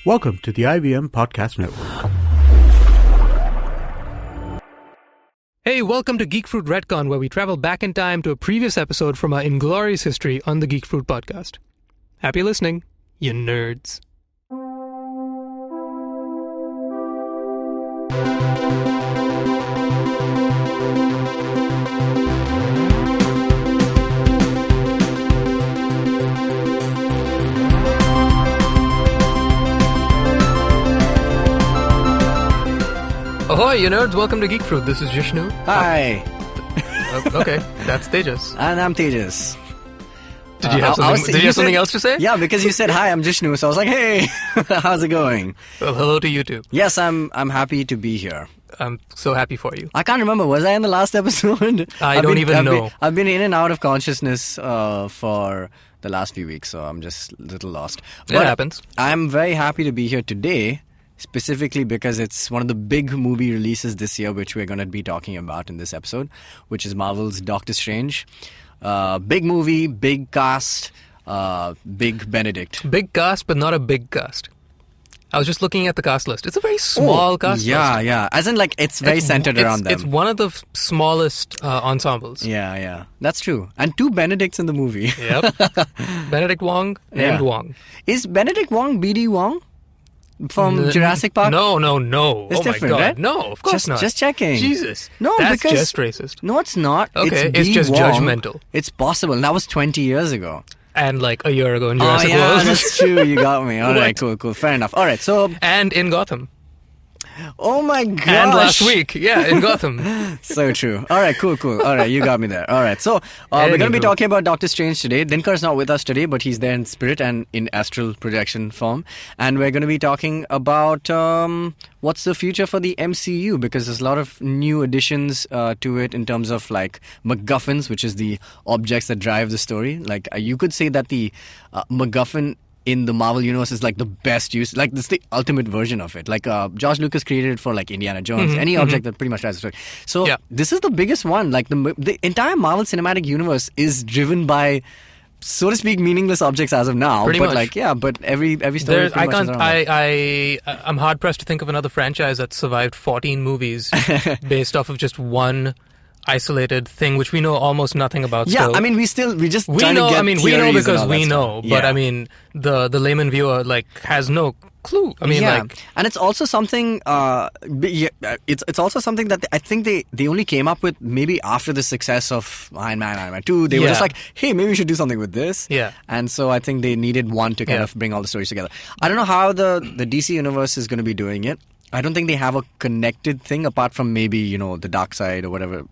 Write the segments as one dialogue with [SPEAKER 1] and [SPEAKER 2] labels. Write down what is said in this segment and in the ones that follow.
[SPEAKER 1] Welcome to the IVM Podcast Network.
[SPEAKER 2] Hey, welcome to Geek Fruit Retcon, where we travel back in time to a previous episode from our inglorious history on the Geek Fruit Podcast. Happy listening, you nerds. Ahoy, you nerds! Welcome to Geek Fruit. This is Jishnu.
[SPEAKER 3] Hi.
[SPEAKER 2] Okay, that's Tejas.
[SPEAKER 3] And I'm Tejas.
[SPEAKER 2] Did you have something else to say?
[SPEAKER 3] Yeah, because you said, hi, I'm Jishnu. So I was like, hey, how's it going?
[SPEAKER 2] Well, hello to you too.
[SPEAKER 3] Yes, I'm happy to be here.
[SPEAKER 2] I'm so happy for you.
[SPEAKER 3] I can't remember. Was I in the last episode?
[SPEAKER 2] I don't even know.
[SPEAKER 3] I've been in and out of consciousness for the last few weeks, so I'm just a little lost.
[SPEAKER 2] It happens.
[SPEAKER 3] I'm very happy to be here today, specifically because it's one of the big movie releases this year, which we're going to be talking about in this episode, which is Marvel's Doctor Strange. Big movie, big cast, big Benedict.
[SPEAKER 2] Big cast, but not a big cast. I was just looking at the cast list. It's a very small cast list.
[SPEAKER 3] Yeah. As in, like, it's very centered around them.
[SPEAKER 2] It's one of the smallest ensembles.
[SPEAKER 3] Yeah. That's true. And two Benedicts in the movie.
[SPEAKER 2] Yep. Benedict Wong and Wong.
[SPEAKER 3] Is Benedict Wong BD Wong? From Jurassic Park?
[SPEAKER 2] No.
[SPEAKER 3] It's different,
[SPEAKER 2] my God.
[SPEAKER 3] right?
[SPEAKER 2] No, of course not.
[SPEAKER 3] Just checking.
[SPEAKER 2] Jesus.
[SPEAKER 3] No,
[SPEAKER 2] that's
[SPEAKER 3] because
[SPEAKER 2] just racist.
[SPEAKER 3] No, it's not.
[SPEAKER 2] Okay,
[SPEAKER 3] it's
[SPEAKER 2] just
[SPEAKER 3] Wong.
[SPEAKER 2] judgmental.
[SPEAKER 3] It's possible. That was 20 years ago.
[SPEAKER 2] And like a year ago in Jurassic World.
[SPEAKER 3] Oh, yeah, that's true. You got me. All right, cool. Fair enough. All right, so...
[SPEAKER 2] And in Gotham.
[SPEAKER 3] Oh my gosh.
[SPEAKER 2] And last week, in Gotham.
[SPEAKER 3] So true. All right, cool. All right, you got me there. All right, so we're going to be talking about Doctor Strange today. Dinkar's not with us today, but he's there in spirit and in astral projection form. And we're going to be talking about what's the future for the MCU, because there's a lot of new additions to it in terms of like MacGuffins, which is the objects that drive the story. Like you could say that the MacGuffin in the Marvel Universe is like the best use, like this is the ultimate version of it. Like George Lucas created it for like Indiana Jones, any object that pretty much drives the story. So this is the biggest one. Like the entire Marvel Cinematic Universe is driven by, so to speak, meaningless objects as of now.
[SPEAKER 2] Pretty much.
[SPEAKER 3] But every story pretty much is around that.
[SPEAKER 2] I'm hard pressed to think of another franchise that survived 14 movies based off of just one isolated thing, which we know almost nothing about.
[SPEAKER 3] Yeah,
[SPEAKER 2] still.
[SPEAKER 3] I mean, we just
[SPEAKER 2] we know. I mean, we know because we know, but
[SPEAKER 3] yeah.
[SPEAKER 2] I mean, the layman viewer like has no clue. I mean,
[SPEAKER 3] and it's also something. It's also something that I think they only came up with maybe after the success of Iron Man 2. They were just like, hey, maybe we should do something with this.
[SPEAKER 2] Yeah,
[SPEAKER 3] and so I think they needed one to kind of bring all the stories together. I don't know how the DC universe is going to be doing it. I don't think they have a connected thing apart from maybe the dark side or whatever.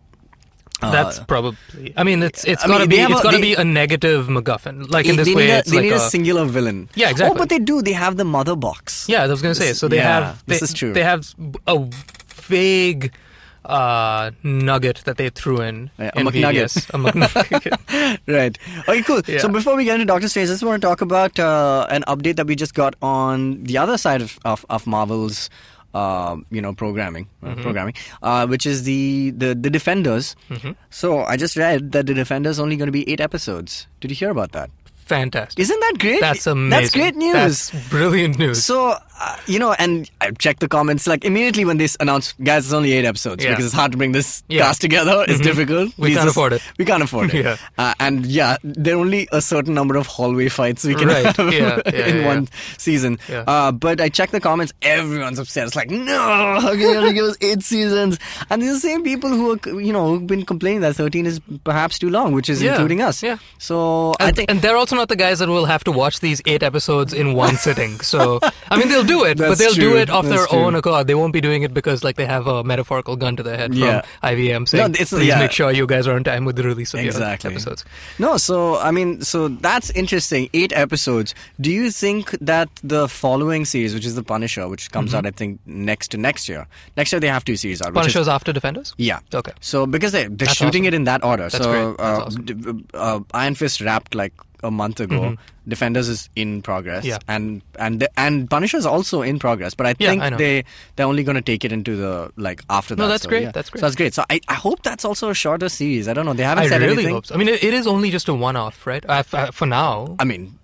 [SPEAKER 2] That's probably. I mean, it's got to be a negative MacGuffin. Like in this way, it's
[SPEAKER 3] they need a singular villain.
[SPEAKER 2] Yeah, exactly.
[SPEAKER 3] Oh, but they do. They have the mother box.
[SPEAKER 2] Yeah, I was going to say. So they have.
[SPEAKER 3] This is true.
[SPEAKER 2] They have a vague nugget that they threw in.
[SPEAKER 3] A McNugget.
[SPEAKER 2] A McNugget.
[SPEAKER 3] Right. Okay, cool.
[SPEAKER 2] Yeah.
[SPEAKER 3] So before we get into Doctor Strange, I just want to talk about an update that we just got on the other side of Marvel's programming, which is the Defenders. Mm-hmm. So I just read that the Defenders only going to be 8 episodes. Did you hear about that?
[SPEAKER 2] Fantastic.
[SPEAKER 3] Isn't that great?
[SPEAKER 2] That's amazing.
[SPEAKER 3] That's great news.
[SPEAKER 2] That's brilliant news.
[SPEAKER 3] So, and I checked the comments, like immediately when they announced, guys, it's only 8 episodes because it's hard to bring this cast together. It's difficult.
[SPEAKER 2] We can't afford it.
[SPEAKER 3] We can't afford it. And there are only a certain number of hallway fights we can have in one season. Yeah. But I checked the comments, everyone's upset. It's like, no, how can you only give us 8 seasons? And these are the same people who are, who've been complaining that 13 is perhaps too long, which is including us.
[SPEAKER 2] Yeah.
[SPEAKER 3] So
[SPEAKER 2] I
[SPEAKER 3] think...
[SPEAKER 2] And they're also not the guys that will have to watch these 8 episodes in one sitting. So, I mean, they'll do it, but they'll do it of their own accord. They won't be doing it because, like, they have a metaphorical gun to their head from IVM saying, please make sure you guys are on time with the release of your episodes.
[SPEAKER 3] No, so that's interesting. 8 episodes. Do you think that the following series, which is The Punisher, which comes out, I think, next year they have 2 series out.
[SPEAKER 2] Punisher's after Defenders?
[SPEAKER 3] Yeah.
[SPEAKER 2] Okay.
[SPEAKER 3] So, because they're shooting it in that order.
[SPEAKER 2] That's great. That's awesome.
[SPEAKER 3] Iron Fist wrapped, like, a month ago. Defenders is in progress, and Punisher is also in progress. But I think they're only going to take it into the after that.
[SPEAKER 2] No, that's great. That's great.
[SPEAKER 3] So that's great. So I hope that's also a shorter series. I don't know. They haven't said
[SPEAKER 2] anything. I really
[SPEAKER 3] anything.
[SPEAKER 2] hope so. I mean, it is only just a one-off, right? For now.
[SPEAKER 3] I mean,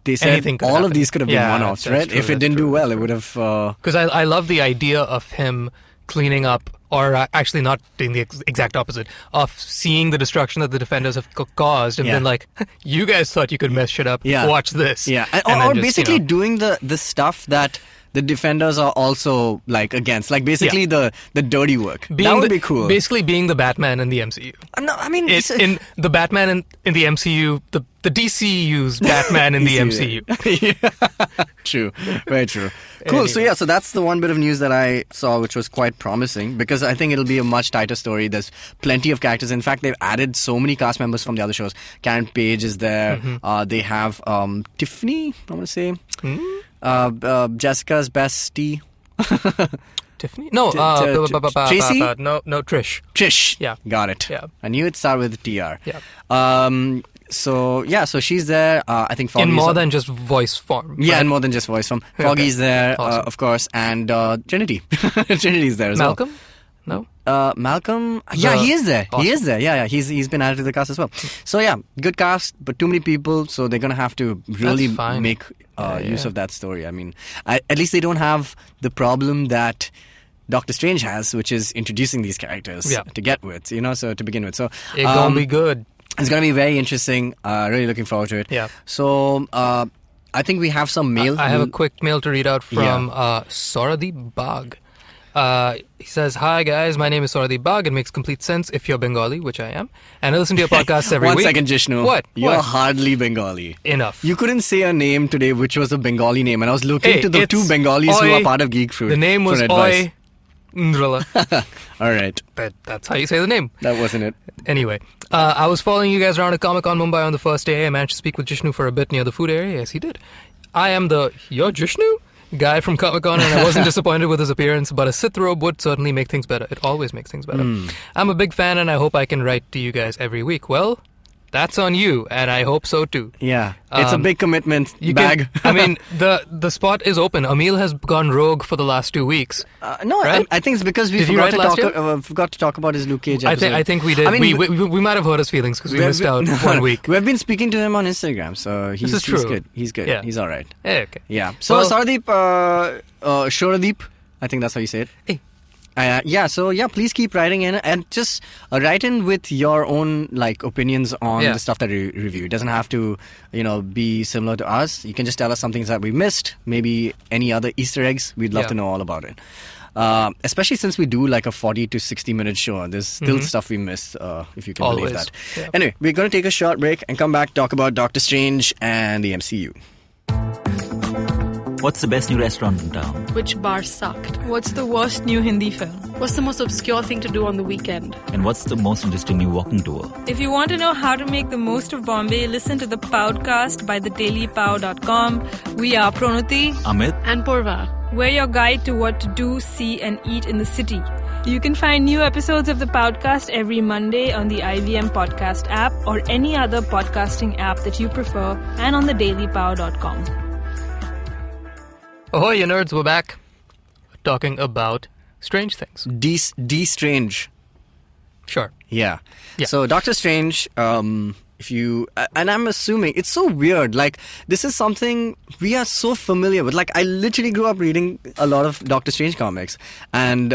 [SPEAKER 3] they said all of these could have been one-offs, right? If it didn't do well, it would have...
[SPEAKER 2] Because I love the idea of him cleaning up, or actually not doing the exact opposite, of seeing the destruction that the Defenders have caused and been like, you guys thought you could mess shit up, watch this.
[SPEAKER 3] Yeah, or basically doing the stuff that the Defenders are also like against, like basically the dirty work. That would be cool.
[SPEAKER 2] Basically being the Batman in the MCU.
[SPEAKER 3] No, I mean...
[SPEAKER 2] in the Batman in the MCU, the DCU's Batman in the MCU.
[SPEAKER 3] True. Very true. Cool. Anyway. So that's the one bit of news that I saw, which was quite promising, because I think it'll be a much tighter story. There's plenty of characters. In fact, they've added so many cast members from the other shows. Karen Page is there. They have Tiffany, I want to say. Jessica's bestie.
[SPEAKER 2] Tiffany? No,
[SPEAKER 3] Tracy?
[SPEAKER 2] No, Trish.
[SPEAKER 3] Trish.
[SPEAKER 2] Yeah.
[SPEAKER 3] Got it.
[SPEAKER 2] Yeah.
[SPEAKER 3] I knew it started with TR.
[SPEAKER 2] Yeah.
[SPEAKER 3] So she's there. I think Foggy's...
[SPEAKER 2] In more than just voice form.
[SPEAKER 3] Yeah, in more than just voice form. Foggy's there, awesome. Of course, and Trinity. Trinity's there as
[SPEAKER 2] Malcolm?
[SPEAKER 3] well. No? Malcolm? Yeah, he is there. Awesome. He is there. Yeah. He's been added to the cast as well. So yeah, good cast, but too many people, so they're going to have to really make use of that story. I mean, at least they don't have the problem that Doctor Strange has, which is introducing these characters to get with, so to begin with. So
[SPEAKER 2] it's going to be good.
[SPEAKER 3] It's going to be very interesting. Really looking forward to it.
[SPEAKER 2] Yeah.
[SPEAKER 3] So I think we have some mail.
[SPEAKER 2] I have a quick mail to read out from Soradeep Bagh. He says, "Hi guys, my name is Soradeep Bagh. It makes complete sense if you're Bengali, which I am, and I listen to your podcasts every week."
[SPEAKER 3] 1 second, Jishnu.
[SPEAKER 2] What?
[SPEAKER 3] You're hardly Bengali.
[SPEAKER 2] Enough.
[SPEAKER 3] You couldn't say a name today which was a Bengali name, and I was looking to the two Bengalis who are part of Geek Fruit.
[SPEAKER 2] The name was Oi Ndrala.
[SPEAKER 3] All right.
[SPEAKER 2] That's how you say the name.
[SPEAKER 3] That wasn't it.
[SPEAKER 2] Anyway, I was following you guys around at Comic-Con Mumbai on the first day. I managed to speak with Jishnu for a bit near the food area. Yes, he did. I am you're Jishnu? Guy from Comic-Con, and I wasn't disappointed with his appearance, but a Sith robe would certainly make things better. It always makes things better. I'm a big fan, and I hope I can write to you guys every week. Well, that's on you, and I hope so too.
[SPEAKER 3] Yeah, it's a big commitment.
[SPEAKER 2] I mean, the spot is open. Emil has gone rogue for the last 2 weeks.
[SPEAKER 3] No, right? I think it's because we forgot to talk about his Luke Cage episode.
[SPEAKER 2] I think we did. I mean, we might have hurt his feelings because we missed out 1 week.
[SPEAKER 3] We've been speaking to him on Instagram, so he's good. He's good.
[SPEAKER 2] Yeah.
[SPEAKER 3] He's all right.
[SPEAKER 2] Yeah, okay.
[SPEAKER 3] Yeah. So, Soradeep, Shoradeep, I think that's how you say it.
[SPEAKER 2] Hey.
[SPEAKER 3] Please keep writing in, and just write in with your own opinions on the stuff that we review. It doesn't have to, be similar to us. You can just tell us some things that we missed, maybe any other Easter eggs. We'd love to know all about it. Especially since we do a 40 to 60 minute show, and there's still stuff we missed, if you can believe that.
[SPEAKER 2] Yeah.
[SPEAKER 3] Anyway, we're going to take a short break and come back, talk about Doctor Strange and the MCU.
[SPEAKER 4] What's the best new restaurant in town?
[SPEAKER 5] Which bar sucked?
[SPEAKER 6] What's the worst new Hindi film?
[SPEAKER 5] What's the most obscure thing to do on the weekend?
[SPEAKER 4] And what's the most interesting new walking tour?
[SPEAKER 6] If you want to know how to make the most of Bombay, listen to the Podcast by thedailypow.com. We are Pranati,
[SPEAKER 4] Amit,
[SPEAKER 5] and Purva.
[SPEAKER 6] We're your guide to what to do, see, and eat in the city. You can find new episodes of the Podcast every Monday on the IVM Podcast app or any other podcasting app that you prefer, and on thedailypow.com.
[SPEAKER 2] Ahoy, you nerds, we're back. Talking about Strange Things.
[SPEAKER 3] Strange.
[SPEAKER 2] Sure.
[SPEAKER 3] Yeah. So, Doctor Strange, if you... And I'm assuming, it's so weird. This is something we are so familiar with. I literally grew up reading a lot of Doctor Strange comics. And...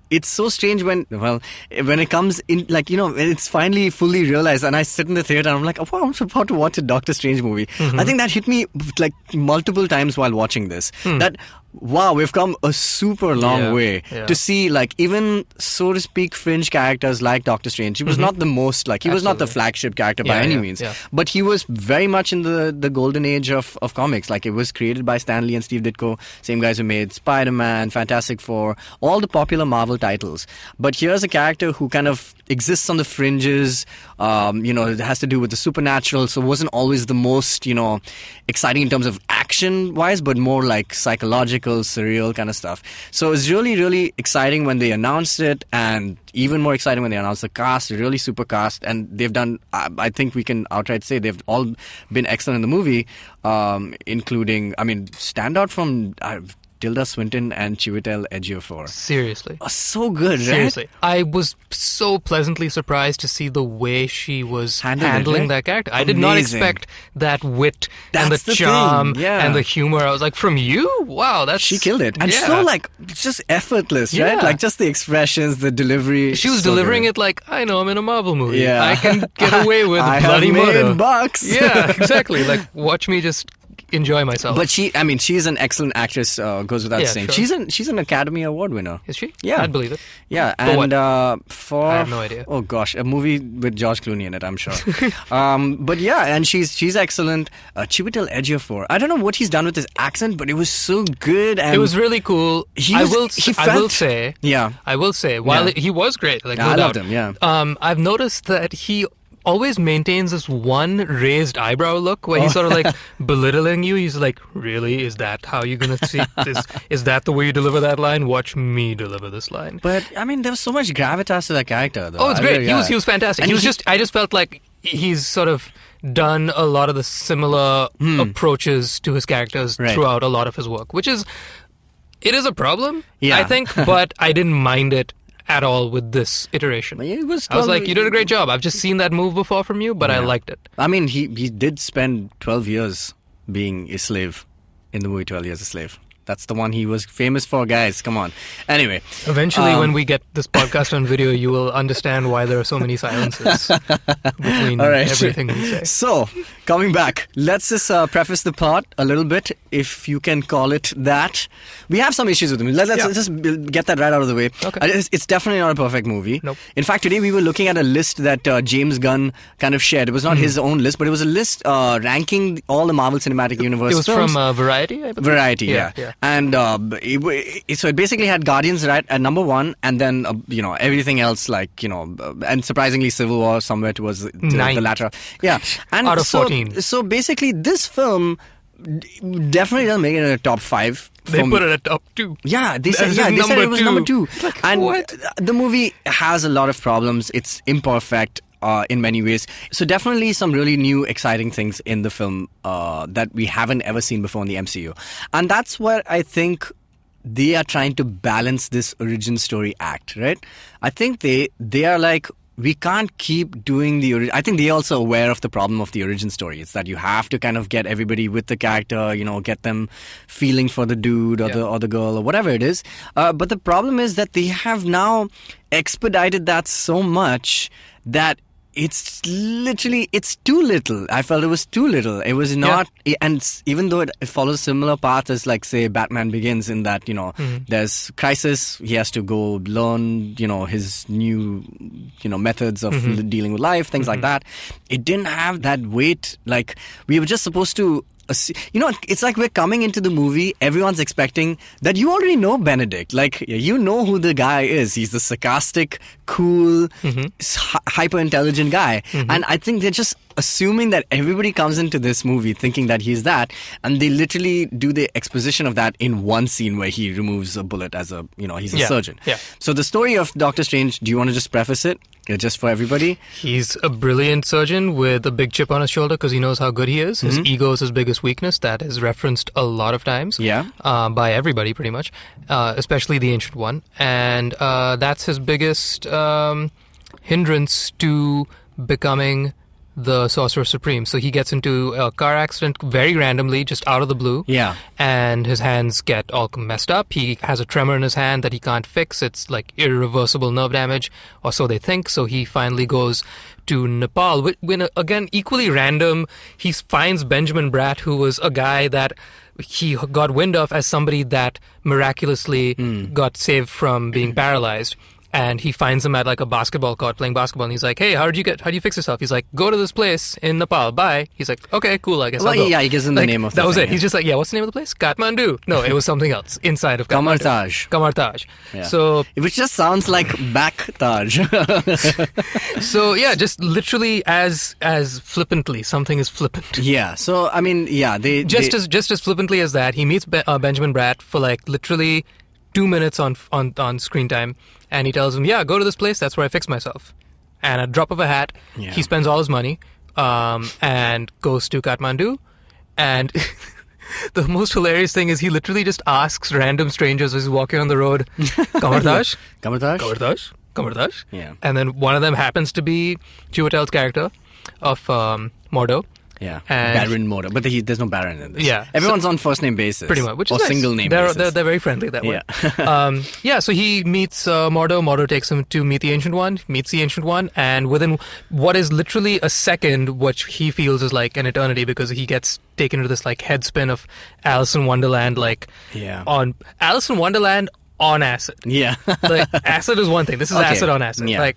[SPEAKER 3] it's so strange when it comes in, it's finally fully realized, and I sit in the theater and I'm like, oh, I'm about to watch a Doctor Strange movie. I think that hit me multiple times while watching this. That, wow, we've come a super long way to see, even, so to speak, fringe characters like Doctor Strange. He was not the most, he was not the flagship character by any means. Yeah. But he was very much in the golden age of comics. It was created by Stan Lee and Steve Ditko, same guys who made Spider-Man, Fantastic Four, all the popular Marvel titles. But here's a character who kind of exists on the fringes. It has to do with the supernatural, so it wasn't always the most, exciting in terms of action-wise, but more psychological, surreal kind of stuff. So it's really, really exciting when they announced it, and even more exciting when they announced the cast, really super cast, and they've done, I think we can outright say they've all been excellent in the movie, including, standout from Tilda Swinton and Chiwetel Ejiofor.
[SPEAKER 2] Seriously.
[SPEAKER 3] Oh, so good, right?
[SPEAKER 2] Seriously. I was so pleasantly surprised to see the way she was handling that character. I did not expect that wit and the charm and the humor. I was like, from you? Wow,
[SPEAKER 3] she killed it. And so, like, just effortless, right? Like, just the expressions, the delivery.
[SPEAKER 2] She was delivering it like, I know I'm in a Marvel movie. Yeah. I can get away with bloody murder.
[SPEAKER 3] I have made bucks.
[SPEAKER 2] Yeah, exactly. Like, watch me just enjoy myself.
[SPEAKER 3] But she's an excellent actress, goes without saying. Sure. She's an Academy Award winner.
[SPEAKER 2] Is she?
[SPEAKER 3] Yeah.
[SPEAKER 2] I'd believe it.
[SPEAKER 3] Yeah. For
[SPEAKER 2] I have no idea.
[SPEAKER 3] Oh gosh, a movie with George Clooney in it, I'm sure. But yeah, and she's excellent. Chiwetel Ejiofor. I don't know what he's done with his accent, but it was so good. And
[SPEAKER 2] it was really cool. I will say, while he was great, like no
[SPEAKER 3] I
[SPEAKER 2] doubt.
[SPEAKER 3] loved him. Yeah.
[SPEAKER 2] I've noticed that he always maintains this one raised eyebrow look where he's sort of like belittling you. He's like, really? Is that how you're going to see this? Is that the way you deliver that line? Watch me deliver this line.
[SPEAKER 3] But, I mean, there was so much gravitas to that character, though.
[SPEAKER 2] Oh, it's great. He was fantastic. And I just felt like he's sort of done a lot of the similar approaches to his characters throughout a lot of his work, which is, it is a problem, I think, but I didn't mind it at all with this iteration. I was like, you did a great job. I've just seen that move before from you, but I liked it.
[SPEAKER 3] I mean, he did spend 12 years being a slave in the movie 12 Years a Slave. That's the one he was famous for, guys. Come on. Anyway.
[SPEAKER 2] Eventually, when we get this podcast on video, you will understand why there are so many silences between everything we say.
[SPEAKER 3] So, coming back, let's just preface the plot a little bit, if you can call it that. We have some issues with it. Let's just get that right out of the way.
[SPEAKER 2] Okay.
[SPEAKER 3] It's definitely not a perfect movie.
[SPEAKER 2] Nope.
[SPEAKER 3] In fact, today we were looking at a list that James Gunn kind of shared. It was not his own list, but it was a list ranking all the Marvel Cinematic Universe
[SPEAKER 2] films.
[SPEAKER 3] It was
[SPEAKER 2] from Variety, I believe?
[SPEAKER 3] Variety, yeah. And so it basically had Guardians at number 1, and then everything else, like and surprisingly Civil War somewhere towards the latter. Yeah, and
[SPEAKER 2] out of 14.
[SPEAKER 3] So basically, this film definitely doesn't make it in the top 5.
[SPEAKER 2] They put it at top 2.
[SPEAKER 3] Yeah, they said it was number 2.
[SPEAKER 2] Like,
[SPEAKER 3] and
[SPEAKER 2] what?
[SPEAKER 3] The movie has a lot of problems. It's imperfect in many ways. So definitely some really new, exciting things in the film that we haven't ever seen before in the MCU. And that's where I think they are trying to balance this origin story act, right? I think they are like, we can't keep doing the I think they're also aware of the problem of the origin story. It's that you have to kind of get everybody with the character, get them feeling for the dude or the girl or whatever it is. But the problem is that they have now expedited that so much that it's too little. I felt it was too little. It was not, and even though it follows a similar path as, like, say, Batman Begins, in that, there's crisis, he has to go learn, his new, methods of dealing with life, things like that. It didn't have that weight. Like, we were just supposed to, it's like we're coming into the movie, everyone's expecting that you already know Benedict. Like, you know who the guy is. He's the sarcastic, cool, hyper-intelligent guy. And I think they're just assuming that everybody comes into this movie thinking that he's that, and they literally do the exposition of that in one scene where he removes a bullet as he's a surgeon.
[SPEAKER 2] Yeah.
[SPEAKER 3] So the story of Doctor Strange, do you want to just preface it? Just for everybody?
[SPEAKER 2] He's a brilliant surgeon with a big chip on his shoulder because he knows how good he is. His ego is his biggest weakness. That is referenced a lot of times.
[SPEAKER 3] Yeah.
[SPEAKER 2] By everybody, pretty much. Especially the Ancient One. And that's his biggest hindrance to becoming the Sorcerer Supreme. So he gets into a car accident very randomly, just out of the blue.
[SPEAKER 3] Yeah.
[SPEAKER 2] And his hands get all messed up. He has a tremor in his hand that he can't fix. It's like irreversible nerve damage, or so they think. So he finally goes to Nepal. When, again, equally random, he finds Benjamin Bratt, who was a guy that he got wind of as somebody that miraculously got saved from being paralyzed. And he finds him at like a basketball court playing basketball, and he's like, "Hey, how do you fix yourself?" He's like, "Go to this place in Nepal. Bye." He's like, "Okay, cool. I guess I'll go."
[SPEAKER 3] Yeah, he gives him the name of
[SPEAKER 2] that was it. He's just like, "Yeah, what's the name of the place? Kathmandu." No, it was something else inside of Kathmandu. Kamartaj.
[SPEAKER 3] Yeah.
[SPEAKER 2] So,
[SPEAKER 3] which just sounds like back Taj.
[SPEAKER 2] So yeah, just literally as flippantly, something is flippant.
[SPEAKER 3] Yeah. So I mean, yeah, they
[SPEAKER 2] just as flippantly as that, he meets Benjamin Bratt for like literally 2 minutes on screen time. And he tells him, "Yeah, go to this place. That's where I fix myself." And at a drop of a hat, he spends all his money and goes to Kathmandu. And the most hilarious thing is he literally just asks random strangers as he's walking on the road, Kamartash?
[SPEAKER 3] Kamartash?
[SPEAKER 2] Kamartash? Kamartash?
[SPEAKER 3] Yeah.
[SPEAKER 2] And then one of them happens to be Chiwetel's character of Mordo.
[SPEAKER 3] Yeah,
[SPEAKER 2] And-
[SPEAKER 3] Baron Mordo. But there's no Baron in this.
[SPEAKER 2] Yeah.
[SPEAKER 3] Everyone's on first name basis.
[SPEAKER 2] Pretty much, which
[SPEAKER 3] or
[SPEAKER 2] is nice.
[SPEAKER 3] single name
[SPEAKER 2] They're
[SPEAKER 3] basis.
[SPEAKER 2] very friendly that way.
[SPEAKER 3] Yeah.
[SPEAKER 2] So he meets Mordo. Mordo takes him to meet the Ancient One, meets the Ancient One, and within what is literally a second, which he feels is like an eternity, because he gets taken to this like head spin of Alice in Wonderland, on Alice in Wonderland on acid.
[SPEAKER 3] Yeah.
[SPEAKER 2] Like acid is one thing. This is
[SPEAKER 3] Okay.
[SPEAKER 2] acid on acid.
[SPEAKER 3] Yeah.
[SPEAKER 2] Like,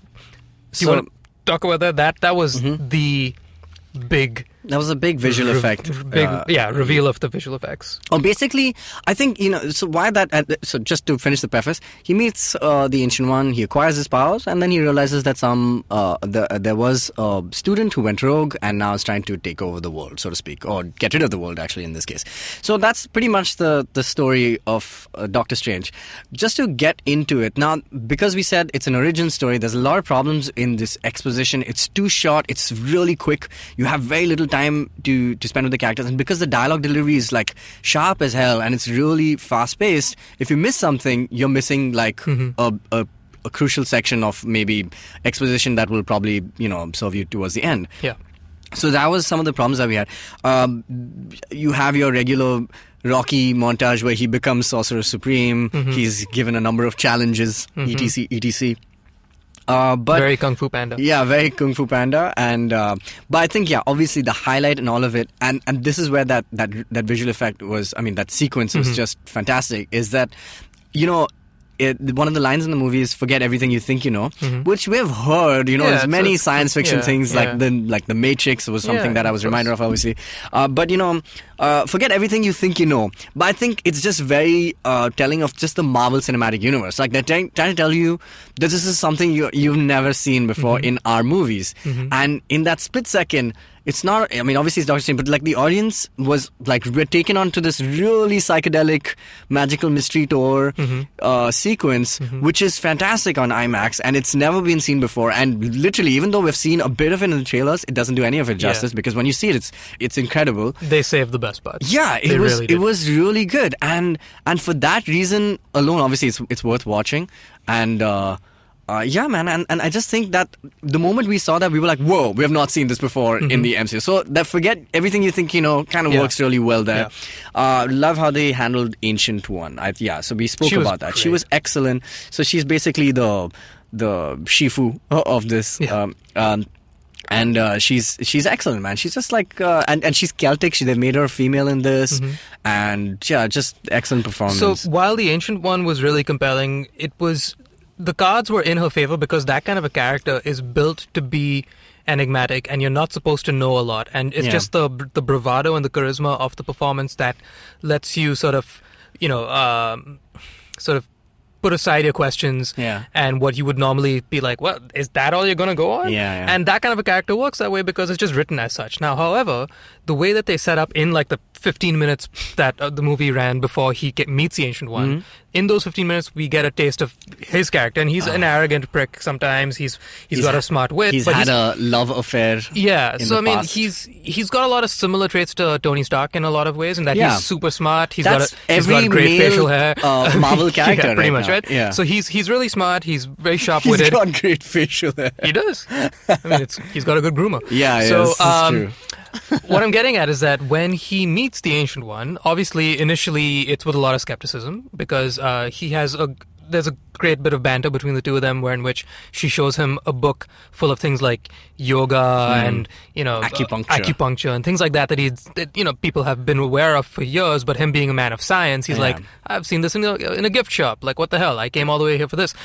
[SPEAKER 2] do you want to talk about that? That was the big.
[SPEAKER 3] That was a big visual effect.
[SPEAKER 2] Reveal of the visual effects.
[SPEAKER 3] Oh, basically, I think, so why that... So just to finish the preface, he meets the Ancient One, he acquires his powers, and then he realizes that there was a student who went rogue and now is trying to take over the world, so to speak, or get rid of the world, actually, in this case. So that's pretty much the story of Doctor Strange. Just to get into it, now, because we said it's an origin story, there's a lot of problems in this exposition. It's too short, it's really quick, you have very little time to spend with the characters, and because the dialogue delivery is like sharp as hell and it's really fast paced, if you miss something, you're missing like a crucial section of maybe exposition that will probably serve you towards the end.
[SPEAKER 2] Yeah.
[SPEAKER 3] So that was some of the problems that we had. You have your regular Rocky montage where he becomes Sorcerer Supreme. He's given a number of challenges, etc. But
[SPEAKER 2] very Kung Fu Panda.
[SPEAKER 3] Yeah, very Kung Fu Panda. And but I think, obviously the highlight and all of it, and this is where that visual effect was, that sequence was just fantastic, is that, one of the lines in the movie is "Forget everything you think you know," which we've heard. There's many science fiction things like the Matrix was something that I was reminded of, obviously. But forget everything you think you know. But I think it's just very telling of just the Marvel Cinematic Universe. Like they're trying to tell you that this is something you've never seen before in our movies, and in that split second. It's not, obviously it's Doctor Strange, but like the audience was like, we're taken onto this really psychedelic magical mystery tour sequence, which is fantastic on IMAX, and it's never been seen before. And literally, even though we've seen a bit of it in the trailers, it doesn't do any of it justice, because when you see it, it's incredible.
[SPEAKER 2] They saved the best parts.
[SPEAKER 3] Yeah, it was really good, and for that reason alone, obviously it's worth watching. And man, and I just think that the moment we saw that, we were like, whoa, we have not seen this before in the MCU. So that forget everything you think you know kind of works really well there. Love how they handled Ancient One. So we spoke about that.
[SPEAKER 2] Great.
[SPEAKER 3] She was excellent. So she's basically the Shifu of this. Yeah. And she's excellent, man. She's just like, and she's Celtic. They made her female in this, and just excellent performance.
[SPEAKER 2] So while the Ancient One was really compelling, the cards were in her favor because that kind of a character is built to be enigmatic, and you're not supposed to know a lot. And it's just the bravado and the charisma of the performance that lets you sort of put aside your questions and what you would normally be like, well, is that all you're going to go on?
[SPEAKER 3] Yeah.
[SPEAKER 2] And that kind of a character works that way because it's just written as such. Now, however, the way that they set up in like the 15 minutes that the movie ran before he meets the Ancient One, in those 15 minutes, we get a taste of his character. And he's an arrogant prick sometimes. He's got a smart wit.
[SPEAKER 3] He's had a love affair.
[SPEAKER 2] Yeah. So,
[SPEAKER 3] past.
[SPEAKER 2] he's got a lot of similar traits to Tony Stark in a lot of ways, in that he's super smart. He's got
[SPEAKER 3] every
[SPEAKER 2] great
[SPEAKER 3] male,
[SPEAKER 2] facial hair.
[SPEAKER 3] Marvel character,
[SPEAKER 2] pretty much,
[SPEAKER 3] now.
[SPEAKER 2] Right?
[SPEAKER 3] Yeah.
[SPEAKER 2] So he's really smart. He's very sharp-witted.
[SPEAKER 3] He's got great facial hair.
[SPEAKER 2] He does. He's got a good groomer.
[SPEAKER 3] Yeah,
[SPEAKER 2] so,
[SPEAKER 3] this is true.
[SPEAKER 2] What I'm getting at is that when he meets the Ancient One, obviously, initially, it's with a lot of skepticism because there's a great bit of banter between the two of them, in which she shows him a book full of things like yoga and acupuncture and things like that people have been aware of for years. But him being a man of science, he's like, I've seen this in a gift shop. Like, what the hell? I came all the way here for this.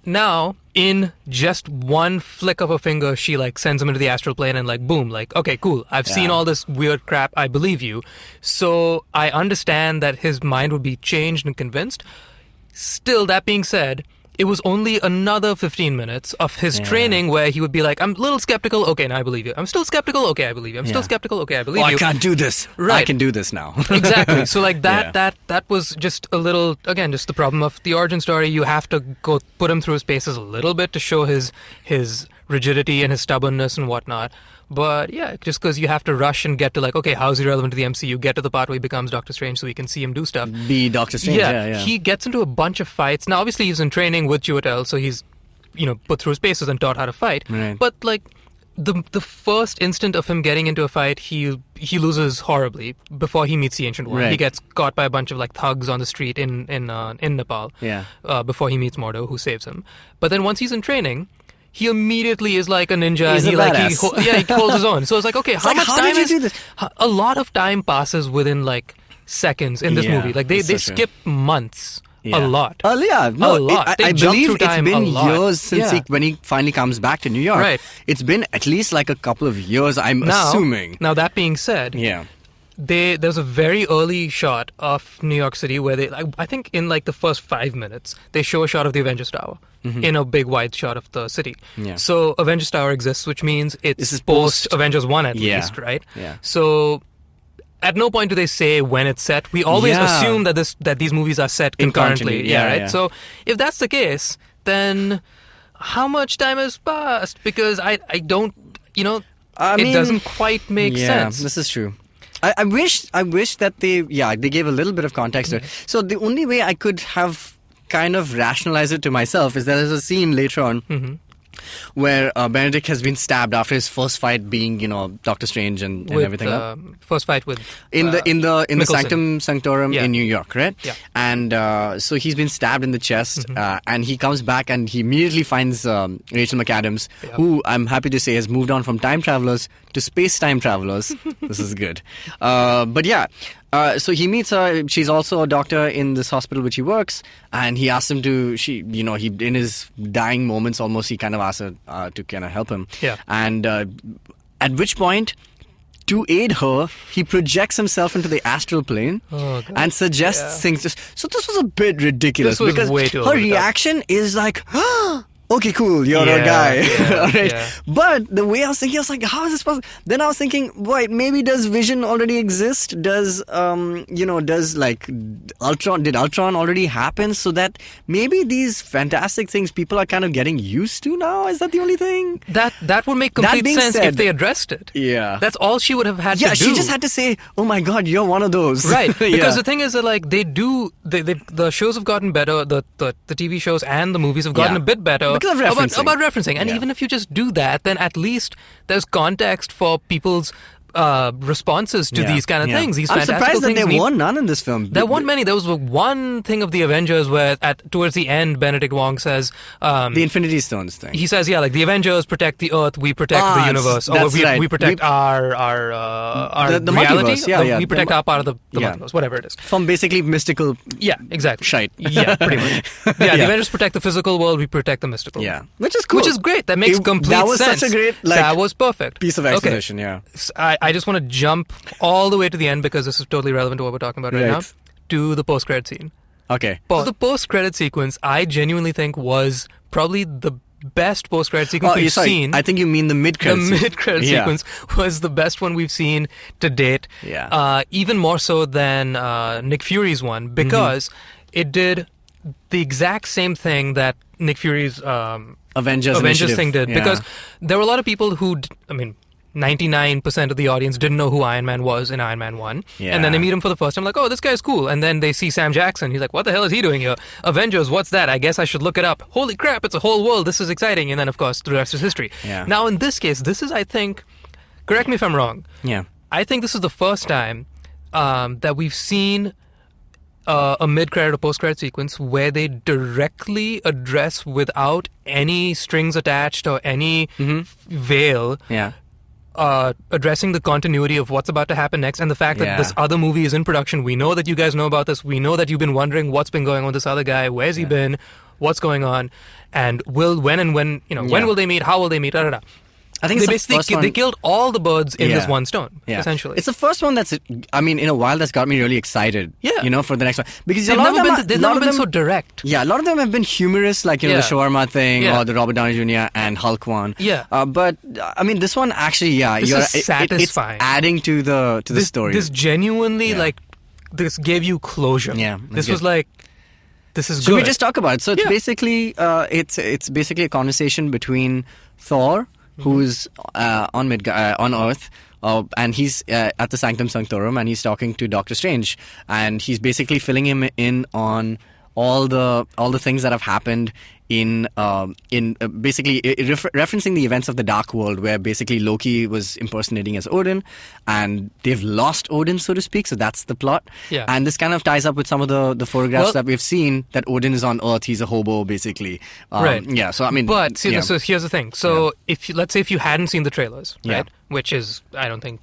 [SPEAKER 2] Now, in just one flick of a finger, she like sends him into the astral plane and like, boom, like, okay, cool. I've seen all this weird crap. I believe you. So I understand that his mind would be changed and convinced. Still, that being said, it was only another 15 minutes of his training where he would be like, I'm a little skeptical, okay, now I believe you. I'm still skeptical, okay, I believe you. I'm still skeptical, okay, I believe you.
[SPEAKER 3] I can't do this.
[SPEAKER 2] Right.
[SPEAKER 3] I can do this now.
[SPEAKER 2] Exactly. So like that was just a little, again, just the problem of the origin story. You have to go put him through his paces a little bit to show his rigidity and his stubbornness and whatnot. But yeah, just because you have to rush and get to like, okay, how is he relevant to the MCU? Get to the part where he becomes Doctor Strange so we can see him do stuff.
[SPEAKER 3] Be Doctor Strange, yeah.
[SPEAKER 2] He gets into a bunch of fights. Now, obviously, he's in training with Chiwetel, so he's, put through his paces and taught how to fight.
[SPEAKER 3] Right.
[SPEAKER 2] But like, the first instant of him getting into a fight, he loses horribly before he meets the Ancient One.
[SPEAKER 3] Right.
[SPEAKER 2] He gets caught by a bunch of like thugs on the street in Nepal.
[SPEAKER 3] Yeah.
[SPEAKER 2] Before he meets Mordo, who saves him. But then once he's in training, he immediately is like a ninja.
[SPEAKER 3] He's
[SPEAKER 2] and
[SPEAKER 3] a badass.
[SPEAKER 2] He holds his own. So it's like, okay, how much
[SPEAKER 3] how
[SPEAKER 2] time
[SPEAKER 3] did you do this?
[SPEAKER 2] A lot of time passes within like seconds in this movie. Like they skip months.
[SPEAKER 3] Yeah.
[SPEAKER 2] A lot.
[SPEAKER 3] No,
[SPEAKER 2] a lot.
[SPEAKER 3] I believe it's been years since
[SPEAKER 2] Yeah.
[SPEAKER 3] when he finally comes back to New York.
[SPEAKER 2] Right.
[SPEAKER 3] It's been at least like a couple of years, I'm assuming.
[SPEAKER 2] Now, that being said, there's a very early shot of New York City where I think in like the first 5 minutes, they show a shot of the Avengers Tower in a big wide shot of the city.
[SPEAKER 3] Yeah.
[SPEAKER 2] So Avengers Tower exists, which means
[SPEAKER 3] This is
[SPEAKER 2] it's post Avengers 1 at
[SPEAKER 3] Yeah.
[SPEAKER 2] least, right?
[SPEAKER 3] Yeah.
[SPEAKER 2] So at no point do they say when it's set. We always assume that these movies are set concurrently.
[SPEAKER 3] continuity. Yeah,
[SPEAKER 2] right?
[SPEAKER 3] yeah.
[SPEAKER 2] So if that's the case, then how much time has passed? Because I don't, it doesn't quite make sense.
[SPEAKER 3] Yeah, this is true. I wish that they gave a little bit of context to it. So the only way I could have kind of rationalized it to myself is that there's a scene later on where Benedict has been stabbed after his first fight, being Doctor Strange and everything.
[SPEAKER 2] First fight with
[SPEAKER 3] in the
[SPEAKER 2] Mickelson.
[SPEAKER 3] Sanctum Sanctorum in New York, right?
[SPEAKER 2] Yeah.
[SPEAKER 3] And so he's been stabbed in the chest, and he comes back and he immediately finds Rachel McAdams, who I'm happy to say has moved on from time travelers to space time travelers. This is good. But yeah. So he meets her. She's also a doctor in this hospital which he works, and he asks him to. He in his dying moments almost, he kind of asks her to kind of help him.
[SPEAKER 2] Yeah.
[SPEAKER 3] And at which point, to aid her, he projects himself into the astral plane and suggests things. So this was a bit ridiculous
[SPEAKER 2] This was
[SPEAKER 3] because
[SPEAKER 2] way too
[SPEAKER 3] her
[SPEAKER 2] over the top.
[SPEAKER 3] reaction is like, okay, cool, you're a guy. All right.
[SPEAKER 2] Yeah.
[SPEAKER 3] But the way I was thinking, I was like, how is this possible? Then I was thinking, wait, maybe does Vision already exist? Does like Ultron, did Ultron already happen? So that maybe these fantastic things people are kind of getting used to now? Is that the only thing?
[SPEAKER 2] That would make complete
[SPEAKER 3] being
[SPEAKER 2] sense
[SPEAKER 3] said-
[SPEAKER 2] if they addressed it.
[SPEAKER 3] Yeah.
[SPEAKER 2] That's all she would have had to do.
[SPEAKER 3] Yeah, she just had to say, oh my god, you're one of those.
[SPEAKER 2] Right, because
[SPEAKER 3] Yeah.
[SPEAKER 2] the thing is that like the shows have gotten better, the TV shows and the movies have gotten
[SPEAKER 3] Yeah.
[SPEAKER 2] a bit better
[SPEAKER 3] Because of referencing.
[SPEAKER 2] about referencing. And
[SPEAKER 3] Yeah.
[SPEAKER 2] even if you just do that, then at least there's context for people's responses to these kind of things. These
[SPEAKER 3] I'm
[SPEAKER 2] fantastical
[SPEAKER 3] surprised that
[SPEAKER 2] things
[SPEAKER 3] there
[SPEAKER 2] need-
[SPEAKER 3] were none in this film.
[SPEAKER 2] There weren't many. There was one thing of the Avengers where towards the end, Benedict Wong says,
[SPEAKER 3] the Infinity Stones thing.
[SPEAKER 2] he says, like the Avengers protect the Earth, we protect the universe, or
[SPEAKER 3] that's
[SPEAKER 2] we
[SPEAKER 3] right.
[SPEAKER 2] protect our
[SPEAKER 3] The
[SPEAKER 2] reality.
[SPEAKER 3] multiverse, yeah.
[SPEAKER 2] We protect our part of the
[SPEAKER 3] Yeah.
[SPEAKER 2] multiverse, whatever it is.
[SPEAKER 3] From basically mystical
[SPEAKER 2] Yeah, exactly.
[SPEAKER 3] shite.
[SPEAKER 2] Yeah, pretty much. Yeah, the Avengers protect the physical world, we protect the mystical.
[SPEAKER 3] Yeah. Which is cool.
[SPEAKER 2] Which is great. That makes complete
[SPEAKER 3] that was
[SPEAKER 2] sense.
[SPEAKER 3] such a great,
[SPEAKER 2] that was perfect.
[SPEAKER 3] piece of
[SPEAKER 2] Okay.
[SPEAKER 3] exposition, yeah.
[SPEAKER 2] I just want to jump all the way to the end because this is totally relevant to what we're talking about right now.
[SPEAKER 3] Right.
[SPEAKER 2] To the post-credit scene.
[SPEAKER 3] Okay.
[SPEAKER 2] So the post-credit sequence, I genuinely think was probably the best post-credit sequence we've seen.
[SPEAKER 3] I think you mean the mid-credit
[SPEAKER 2] The mid-credit
[SPEAKER 3] Yeah.
[SPEAKER 2] sequence was the best one we've seen to date.
[SPEAKER 3] Yeah.
[SPEAKER 2] Even more so than Nick Fury's one because it did the exact same thing that Nick Fury's
[SPEAKER 3] Avengers
[SPEAKER 2] Avengers
[SPEAKER 3] Initiative.
[SPEAKER 2] thing did.
[SPEAKER 3] Yeah.
[SPEAKER 2] Because there were a lot of people who, 99% of the audience didn't know who Iron Man was in Iron Man 1.
[SPEAKER 3] Yeah.
[SPEAKER 2] And then they meet him for the first time, like, oh, this guy's cool. And then they see Sam Jackson. He's like, what the hell is he doing here? Avengers, what's that? I guess I should look it up. Holy crap, it's a whole world. This is exciting. And then, of course, the rest is history.
[SPEAKER 3] Yeah.
[SPEAKER 2] Now, in this case, this is, I think, correct me if I'm wrong.
[SPEAKER 3] Yeah.
[SPEAKER 2] I think this is the first time that we've seen a mid-credit or post-credit sequence where they directly address without any strings attached or any veil
[SPEAKER 3] Yeah.
[SPEAKER 2] addressing the continuity of what's about to happen next and the fact that
[SPEAKER 3] Yeah.
[SPEAKER 2] this other movie is in production. We know that you guys know about this. We know that you've been wondering what's been going on with this other guy. Where's he been? What's going on? And when will they meet? How will they meet? Da, da, da.
[SPEAKER 3] I think
[SPEAKER 2] They
[SPEAKER 3] it's the
[SPEAKER 2] basically
[SPEAKER 3] first one.
[SPEAKER 2] they killed all the birds in this
[SPEAKER 3] Yeah.
[SPEAKER 2] one stone,
[SPEAKER 3] Yeah.
[SPEAKER 2] essentially.
[SPEAKER 3] It's the first one that's, in a while that's got me really excited.
[SPEAKER 2] Yeah.
[SPEAKER 3] For the next one. Because
[SPEAKER 2] they've
[SPEAKER 3] a lot
[SPEAKER 2] never
[SPEAKER 3] of them
[SPEAKER 2] been, never been so direct.
[SPEAKER 3] Yeah, a lot of them have been humorous, like, the
[SPEAKER 2] Yeah.
[SPEAKER 3] shawarma thing
[SPEAKER 2] Yeah.
[SPEAKER 3] or the Robert Downey Jr. and Hulk one.
[SPEAKER 2] Yeah.
[SPEAKER 3] But, this one actually,
[SPEAKER 2] This is
[SPEAKER 3] it's
[SPEAKER 2] satisfying.
[SPEAKER 3] adding to the story.
[SPEAKER 2] This genuinely,
[SPEAKER 3] Yeah.
[SPEAKER 2] this gave you closure.
[SPEAKER 3] Yeah,
[SPEAKER 2] This
[SPEAKER 3] that's
[SPEAKER 2] was
[SPEAKER 3] good.
[SPEAKER 2] like, this is good.
[SPEAKER 3] Should we just talk about it? So it's basically it's basically a conversation between Thor, who's on Earth. And he's at the Sanctum Sanctorum, and he's talking to Doctor Strange, and he's basically filling him in on all the things that have happened in basically referencing the events of the Dark World, where basically Loki was impersonating as Odin, and they've lost Odin, so to speak. So that's the plot.
[SPEAKER 2] Yeah.
[SPEAKER 3] And this kind of ties up with some of the photographs that we've seen that Odin is on Earth. He's a hobo, basically.
[SPEAKER 2] Right.
[SPEAKER 3] Yeah. So I mean,
[SPEAKER 2] but so here's the thing. So let's say if you hadn't seen the trailers, right? Which is, I don't think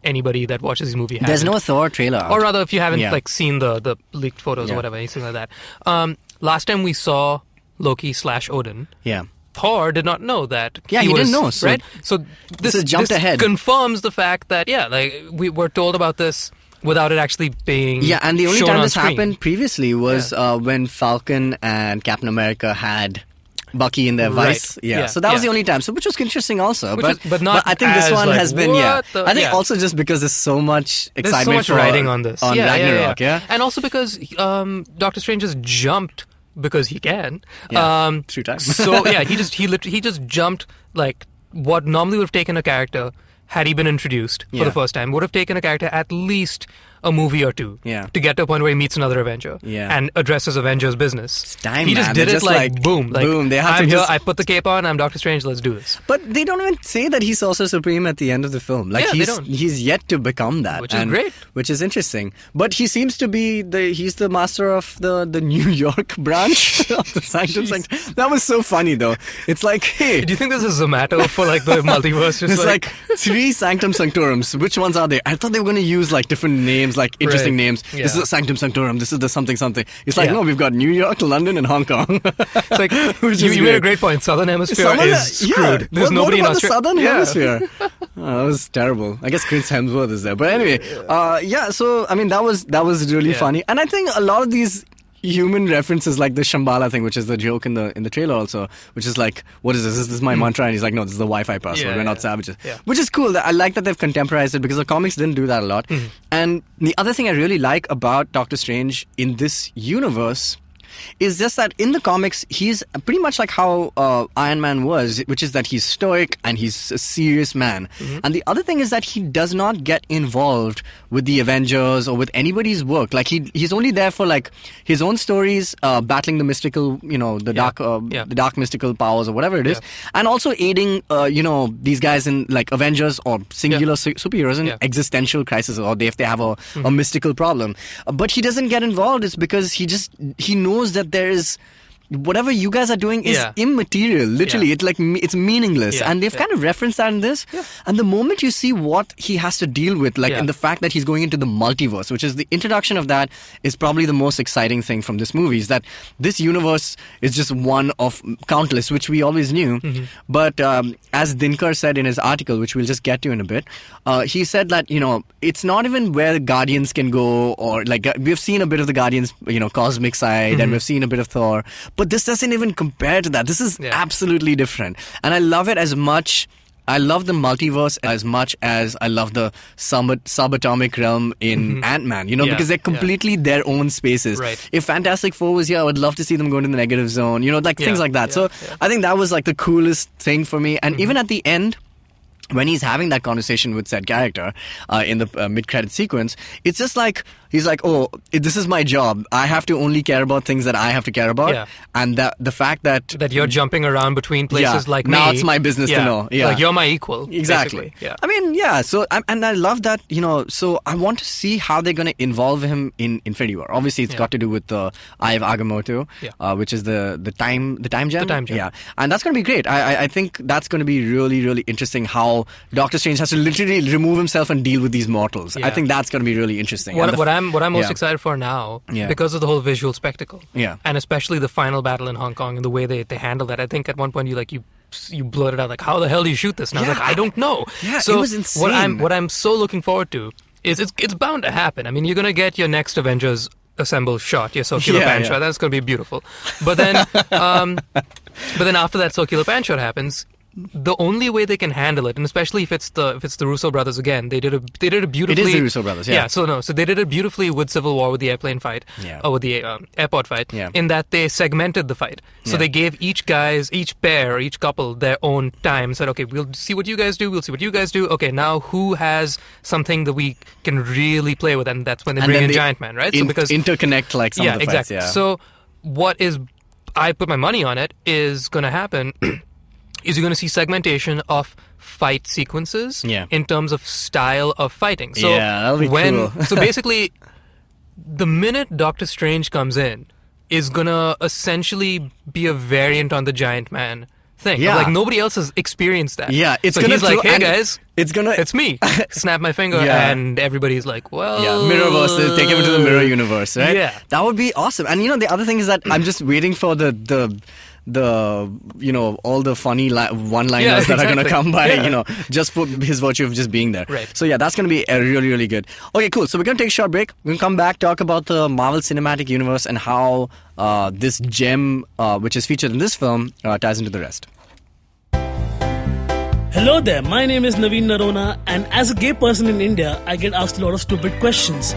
[SPEAKER 2] anybody that watches this movie has.
[SPEAKER 3] There's no Thor trailer out.
[SPEAKER 2] Or rather, if you haven't like seen the leaked photos or whatever, anything like that. Last time we saw Loki / Odin.
[SPEAKER 3] Yeah.
[SPEAKER 2] Thor did not know that.
[SPEAKER 3] Yeah, he didn't know. So
[SPEAKER 2] right? So this
[SPEAKER 3] jumped ahead.
[SPEAKER 2] Confirms the fact that we were told about this without it actually being
[SPEAKER 3] and the only
[SPEAKER 2] shown
[SPEAKER 3] time
[SPEAKER 2] on
[SPEAKER 3] this
[SPEAKER 2] screen.
[SPEAKER 3] happened previously was when Falcon and Captain America had Bucky in their vice. Yeah. So that was the only time. So which was interesting also. But I think this one has been I think also just because there's so much excitement.
[SPEAKER 2] There's so much writing on this.
[SPEAKER 3] On Ragnarok,
[SPEAKER 2] And also because Doctor Strange has jumped because he can.
[SPEAKER 3] 3 times.
[SPEAKER 2] So he just jumped like what normally would have taken a character had he been introduced for the first time, would have taken a character at least a movie or two to get to a point where he meets another Avenger and addresses Avengers business.
[SPEAKER 3] It's time,
[SPEAKER 2] he just
[SPEAKER 3] man.
[SPEAKER 2] did
[SPEAKER 3] They're
[SPEAKER 2] it like boom.
[SPEAKER 3] They have
[SPEAKER 2] I'm
[SPEAKER 3] to
[SPEAKER 2] here, I put the cape on, I'm Doctor Strange, let's do this.
[SPEAKER 3] But they don't even say that he's also supreme at the end of the film. Like he's yet to become that.
[SPEAKER 2] Which is great.
[SPEAKER 3] Which is interesting. But he seems to be he's the master of the New York branch of the Sanctum Sanctorum. That was so funny though. It's like, hey,
[SPEAKER 2] do you think there's a Zomato for like the multiverse?
[SPEAKER 3] It's like 3 Sanctum Sanctorums. Which ones are there? I thought they were going to use like different names, like interesting names.
[SPEAKER 2] Yeah.
[SPEAKER 3] This is the Sanctum Sanctorum. This is the something something. It's like, no, we've got New York, London, and Hong Kong.
[SPEAKER 2] It's like you made a great point. Southern Hemisphere is screwed. There's nobody in Australia.
[SPEAKER 3] The Southern Hemisphere. That was terrible. I guess Chris Hemsworth is there. But anyway, so I mean that was really funny, and I think a lot of these human references, like the Shambhala thing, which is the joke in the trailer also, which is like, what is this? Is this my mantra? And he's like, no, this is the Wi-Fi password. We're not savages. Which is cool. I like that they've contemporized it because the comics didn't do that a lot. And the other thing I really like about Doctor Strange in this universe is just that in the comics, he's pretty much like how Iron Man was, which is that he's stoic and he's a serious man. And the other thing is that he does not get involved with the Avengers or with anybody's work. Like he's only there for like his own stories, battling the mystical, the dark mystical powers or whatever it is, and also aiding, these guys in like Avengers or singular superheroes in existential crisis, or if they have a mystical problem. But he doesn't get involved. It's because he knows that there is whatever you guys are doing is immaterial. Literally, it's meaningless, and they've kind of referenced that in this. And the moment you see what he has to deal with, like in the fact that he's going into the multiverse, which is the introduction of that, is probably the most exciting thing from this movie. Is that this universe is just one of countless, which we always knew. But as Dinkar said in his article, which we'll just get to in a bit, he said that it's not even where the Guardians can go, or like we've seen a bit of the Guardians, cosmic side, and we've seen a bit of Thor. But this doesn't even compare to that. This is absolutely different. And I love it as much. I love the multiverse as much as I love the subatomic realm in Ant-Man, because they're completely their own spaces.
[SPEAKER 2] Right.
[SPEAKER 3] If Fantastic Four was here, I would love to see them go into the negative zone, things like that. So I think that was like the coolest thing for me. And even at the end, when he's having that conversation with said character in the mid-credit sequence, it's just like, he's like, oh, this is my job. I have to only care about things that I have to care about.
[SPEAKER 2] Yeah.
[SPEAKER 3] And that the fact that
[SPEAKER 2] you're jumping around between places like me.
[SPEAKER 3] Now it's my business to know. Yeah.
[SPEAKER 2] Like you're my equal.
[SPEAKER 3] Exactly.
[SPEAKER 2] Basically. Yeah.
[SPEAKER 3] I mean, so, and I love that, so I want to see how they're going to involve him in Infinity War. Obviously, it's got to do with the Eye of Agamotto, which is the time gem.
[SPEAKER 2] The time gem.
[SPEAKER 3] Yeah. And that's going to be great. I think that's going to be really, really interesting how Doctor Strange has to literally remove himself and deal with these mortals. I think that's going to be really interesting.
[SPEAKER 2] What I'm most excited for now, because of the whole visual spectacle, and especially the final battle in Hong Kong and the way they handle that. I think at one point you blurted out like, how the hell do you shoot this? And I was like, I don't know.
[SPEAKER 3] Yeah,
[SPEAKER 2] so
[SPEAKER 3] it was insane.
[SPEAKER 2] What I'm so looking forward to is it's bound to happen. I mean, you're gonna get your next Avengers assemble shot, your circular pan shot. That's gonna be beautiful. But then after that circular pan shot happens, the only way they can handle it, and especially if it's the Russo brothers again, they did it beautifully.
[SPEAKER 3] It is the Russo brothers, yeah.
[SPEAKER 2] So they did it beautifully with Civil War, with the airplane fight, or with the airport fight, in that they segmented the fight. So they gave each pair, each couple their own time. Said, okay, we'll see what you guys do. We'll see what you guys do. Okay, now who has something that we can really play with, and that's when they bring in Giant Man, right?
[SPEAKER 3] So because interconnect like some of the fights,
[SPEAKER 2] exactly. So I put my money on it is going to happen. Is you're going to see segmentation of fight sequences in terms of style of fighting. So
[SPEAKER 3] that'll be cool.
[SPEAKER 2] So basically, the minute Doctor Strange comes in is going to essentially be a variant on the Giant Man thing.
[SPEAKER 3] Yeah.
[SPEAKER 2] Like, nobody else has experienced that.
[SPEAKER 3] Yeah,
[SPEAKER 2] he's like, hey guys, it's me. Snap my finger, and everybody's like, well...
[SPEAKER 3] Yeah, Mirrorverse, take him into the mirror universe, right?
[SPEAKER 2] Yeah.
[SPEAKER 3] That would be awesome. And the other thing is that I'm just waiting for the all the funny one-liners that are going to come by, just for his virtue of just being there.
[SPEAKER 2] Right.
[SPEAKER 3] So that's going to be really, really good. Okay, cool. So we're going to take a short break. We're going to come back, talk about the Marvel Cinematic Universe and how this gem, which is featured in this film, ties into the rest.
[SPEAKER 7] Hello there, my name is Naveen Narona, and as a gay person in India, I get asked a lot of stupid questions.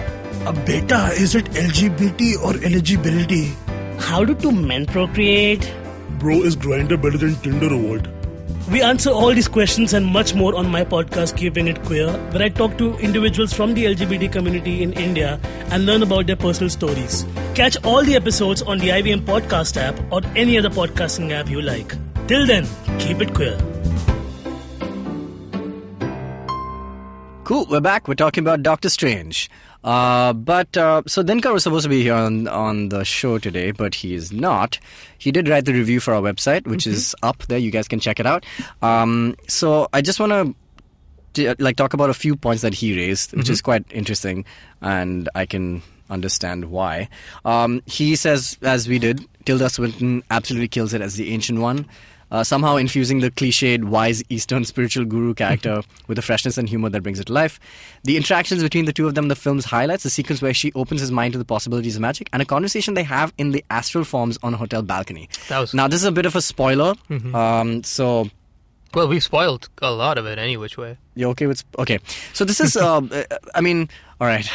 [SPEAKER 8] Beta, is it LGBT or eligibility?
[SPEAKER 7] How do two men procreate?
[SPEAKER 8] Bro, is Grindr better than Tinder or what?
[SPEAKER 7] We answer all these questions and much more on my podcast, Keeping It Queer, where I talk to individuals from the LGBT community in India and learn about their personal stories. Catch all the episodes on the IVM podcast app or any other podcasting app you like. Till then, keep it queer.
[SPEAKER 3] Cool, we're back. We're talking about Doctor Strange. So Dinkar was supposed to be here on the show today, but he is not. He did write the review for our website, which is up there. You guys can check it out. So I just want to talk about a few points that he raised, which is quite interesting, and I can understand why. He says, as we did, Tilda Swinton absolutely kills it as the Ancient One. Somehow infusing the cliched wise Eastern spiritual guru character with the freshness and humor that brings it to life. The interactions between the two of them, the film's highlights, the sequence where she opens his mind to the possibilities of magic, and a conversation they have in the astral forms on a hotel balcony. Now, this is a bit of a spoiler.
[SPEAKER 2] Well, we've spoiled a lot of it any which way.
[SPEAKER 3] You're okay with... Okay. So this is... all right.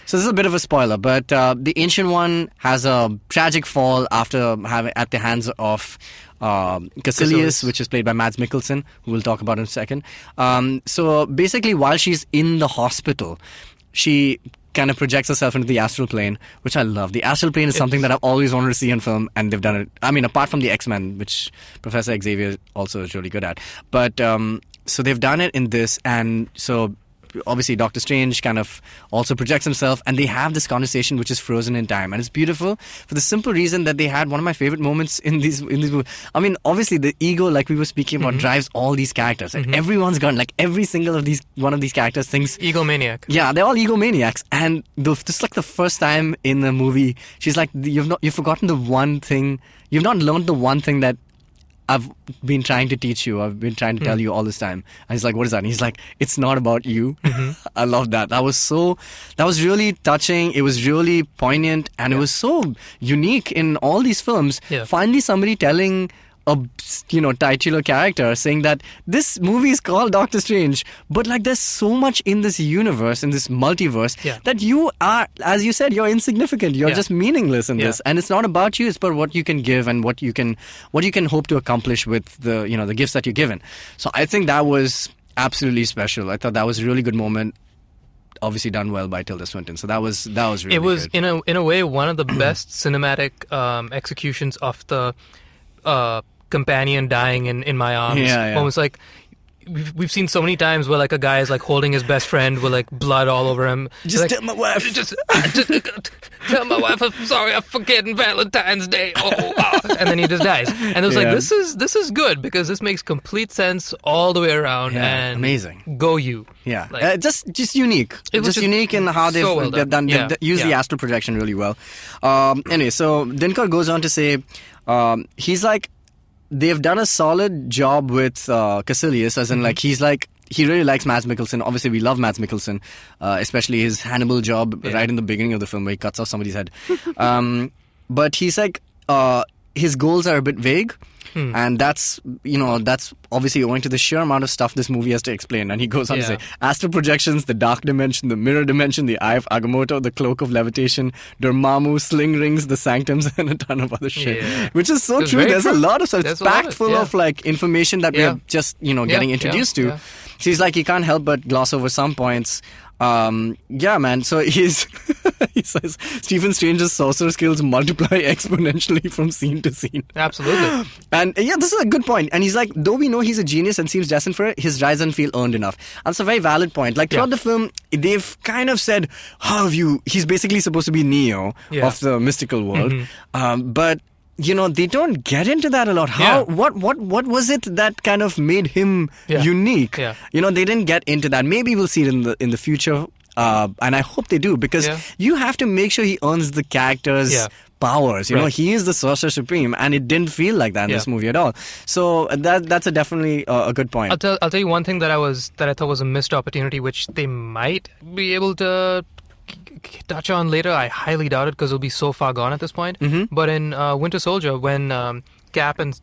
[SPEAKER 3] So this is a bit of a spoiler, but the Ancient One has a tragic fall after having at the hands of... Caecilius, which is played by Mads Mikkelsen, who we'll talk about in a second. So basically, while she's in the hospital, she kind of projects herself into the astral plane, which I love. The astral plane is something that I've always wanted to see in film, and they've done it. I mean, apart from the X-Men, which Professor Xavier also is really good at. But so they've done it in this, and so... Obviously, Doctor Strange kind of also projects himself, and they have this conversation which is frozen in time, and it's beautiful for the simple reason that they had one of my favorite moments in these movies. I mean, obviously, the ego, like we were speaking about, drives all these characters. Like everyone's gone, like every single of these one of these characters thinks
[SPEAKER 2] egomaniac.
[SPEAKER 3] Yeah, they're all egomaniacs, and this is like the first time in the movie she's like, you've forgotten the one thing, you've not learned the one thing that I've been trying to teach you. I've been trying to tell you all this time. And he's like, what is that? And he's like, it's not about you. I love that. That was really touching. It was really poignant. And it was so unique in all these films. Yeah. Finally, somebody telling a titular character saying that this movie is called Doctor Strange, but like there's so much in this universe, in this multiverse, that you are, as you said, you're insignificant. You're just meaningless in this, and it's not about you. It's about what you can give and what you can hope to accomplish with the the gifts that you're given. So I think that was absolutely special. I thought that was a really good moment. Obviously done well by Tilda Swinton. So that was really.
[SPEAKER 2] It was
[SPEAKER 3] good.
[SPEAKER 2] in a way one of the best cinematic executions of the companion dying in my arms. Almost like we've seen so many times where like a guy is like holding his best friend with like blood all over him.
[SPEAKER 3] Just
[SPEAKER 2] like,
[SPEAKER 3] tell my wife.
[SPEAKER 2] Just tell my wife I'm sorry, I'm forgetting Valentine's Day. And then he just dies. And it was like this is good because this makes complete sense all the way around. And
[SPEAKER 3] amazing.
[SPEAKER 2] Go you.
[SPEAKER 3] Yeah, like, just unique. It was just unique in how they've done. They use the astral projection really well. Anyway, so Dinkar goes on to say, he's like, they've done a solid job with Caecilius, as in like he really likes Mads Mikkelsen. Obviously, we love Mads Mikkelsen, especially his Hannibal job right in the beginning of the film where he cuts off somebody's head. But he's like, his goals are a bit vague. And that's obviously owing to the sheer amount of stuff this movie has to explain. And he goes on to say, astral projections, the dark dimension, the mirror dimension, the eye of Agamotto, the cloak of levitation, Dormammu, sling rings, the sanctums, and a ton of other shit. Which is so true. There's a lot of stuff. It's packed full of like information that we're just, getting introduced to. So he's like, he can't help but gloss over some points. Man. So he says Stephen Strange's sorcerer skills multiply exponentially from scene to scene.
[SPEAKER 2] Absolutely.
[SPEAKER 3] And this is a good point. And he's like, though we know he's a genius and seems destined for it, his rise doesn't feel earned enough. And it's a very valid point. Like throughout the film, they've kind of said, he's basically supposed to be Neo of the mystical world. But they don't get into that a lot. What was it that kind of made him unique? They didn't get into that. Maybe we'll see it in the future. And I hope they do, because you have to make sure he earns the character's powers. He is the Sorcerer Supreme, and it didn't feel like that in this movie at all. So that's definitely a good point.
[SPEAKER 2] I'll tell you one thing that I thought was a missed opportunity, which they might be able to touch on later. I highly doubt it, because it'll be so far gone at this point. But in Winter Soldier, when Cap and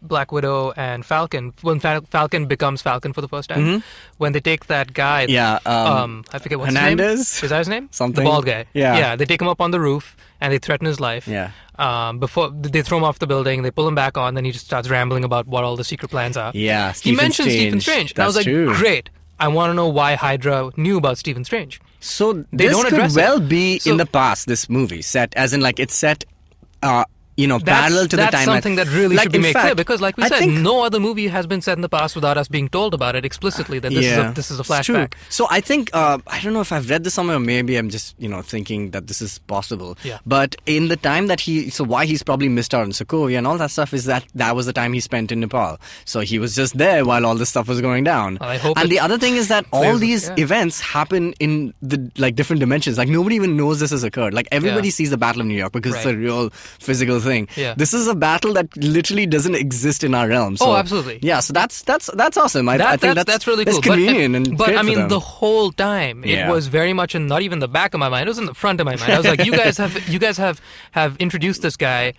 [SPEAKER 2] Black Widow and Falcon, when Falcon becomes Falcon for the first time, when they take that guy, I forget what's
[SPEAKER 3] Hernandez?
[SPEAKER 2] his name. Is that his name?
[SPEAKER 3] Something.
[SPEAKER 2] The bald guy.
[SPEAKER 3] Yeah.
[SPEAKER 2] They take him up on the roof and they threaten his life. Before they throw him off the building, they pull him back on, then he just starts rambling about what all the secret plans are.
[SPEAKER 3] He
[SPEAKER 2] mentions Stephen Strange. And I was like, great. I want to know why Hydra knew about Stephen Strange.
[SPEAKER 3] So this could well be in the past, this movie set, as in like it's set parallel to the timeline.
[SPEAKER 2] That's something that really should be made clear, because like we said, no other movie has been set in the past without us being told about it explicitly, that this is a flashback.
[SPEAKER 3] So I think, I don't know if I've read this somewhere, or maybe I'm just, thinking that this is possible. But in the time that why he's probably missed out on Sokovia and all that stuff is that was the time he spent in Nepal. So he was just there while all this stuff was going down. And the other thing is that all these events happen in the like different dimensions. Like nobody even knows this has occurred. Like everybody sees the Battle of New York because it's a real physical thing. This is a battle that literally doesn't exist in our realm. So,
[SPEAKER 2] absolutely.
[SPEAKER 3] Yeah, so that's awesome. I think that's
[SPEAKER 2] really cool.
[SPEAKER 3] That's convenient
[SPEAKER 2] but I mean, the whole time it was very much in not even the back of my mind; it was in the front of my mind. I was like, you guys have introduced this guy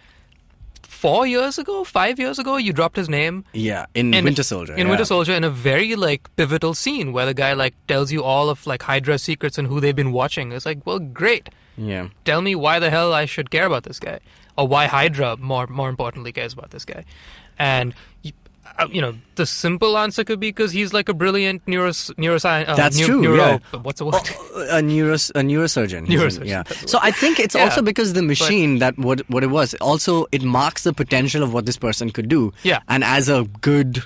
[SPEAKER 2] 5 years ago. You dropped his name.
[SPEAKER 3] In Winter Soldier.
[SPEAKER 2] Winter Soldier, in a very like pivotal scene where the guy like tells you all of like Hydra's secrets and who they've been watching. It's like, well, great. Tell me why the hell I should care about this guy, or why Hydra more importantly cares about this guy. And the simple answer could be because he's like a brilliant neuroscience.
[SPEAKER 3] That's true.
[SPEAKER 2] What's the word?
[SPEAKER 3] A neurosurgeon. So I think it's also because the machine what it was. Also, it marks the potential of what this person could do. And as a good,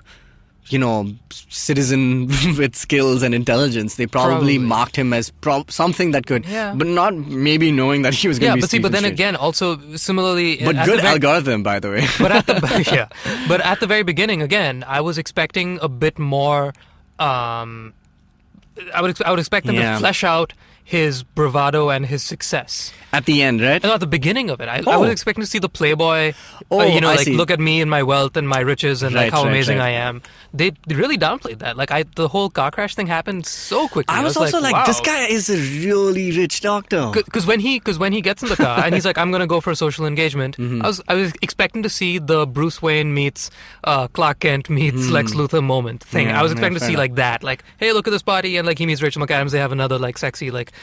[SPEAKER 3] citizen with skills and intelligence, they probably marked him as something that could, but not maybe knowing that he was going to be.
[SPEAKER 2] But then again, also similarly,
[SPEAKER 3] but good algorithm, by the way.
[SPEAKER 2] But at the very beginning, again, I was expecting a bit more. I would expect them to flesh out his bravado and his success
[SPEAKER 3] at the end, right?
[SPEAKER 2] No, at the beginning of it. I was expecting to see the playboy, look at me and my wealth and my riches and like how amazing I am. They really downplayed that. Like the whole car crash thing happened so quickly.
[SPEAKER 3] I was also like, wow, this guy is a really rich doctor.
[SPEAKER 2] Because when he gets in the car and he's like, I'm going to go for a social engagement, I was expecting to see the Bruce Wayne meets Clark Kent meets Lex Luthor moment thing. I was expecting to see like that. Like, hey, look at this party, and like he meets Rachel McAdams. They have another like sexy like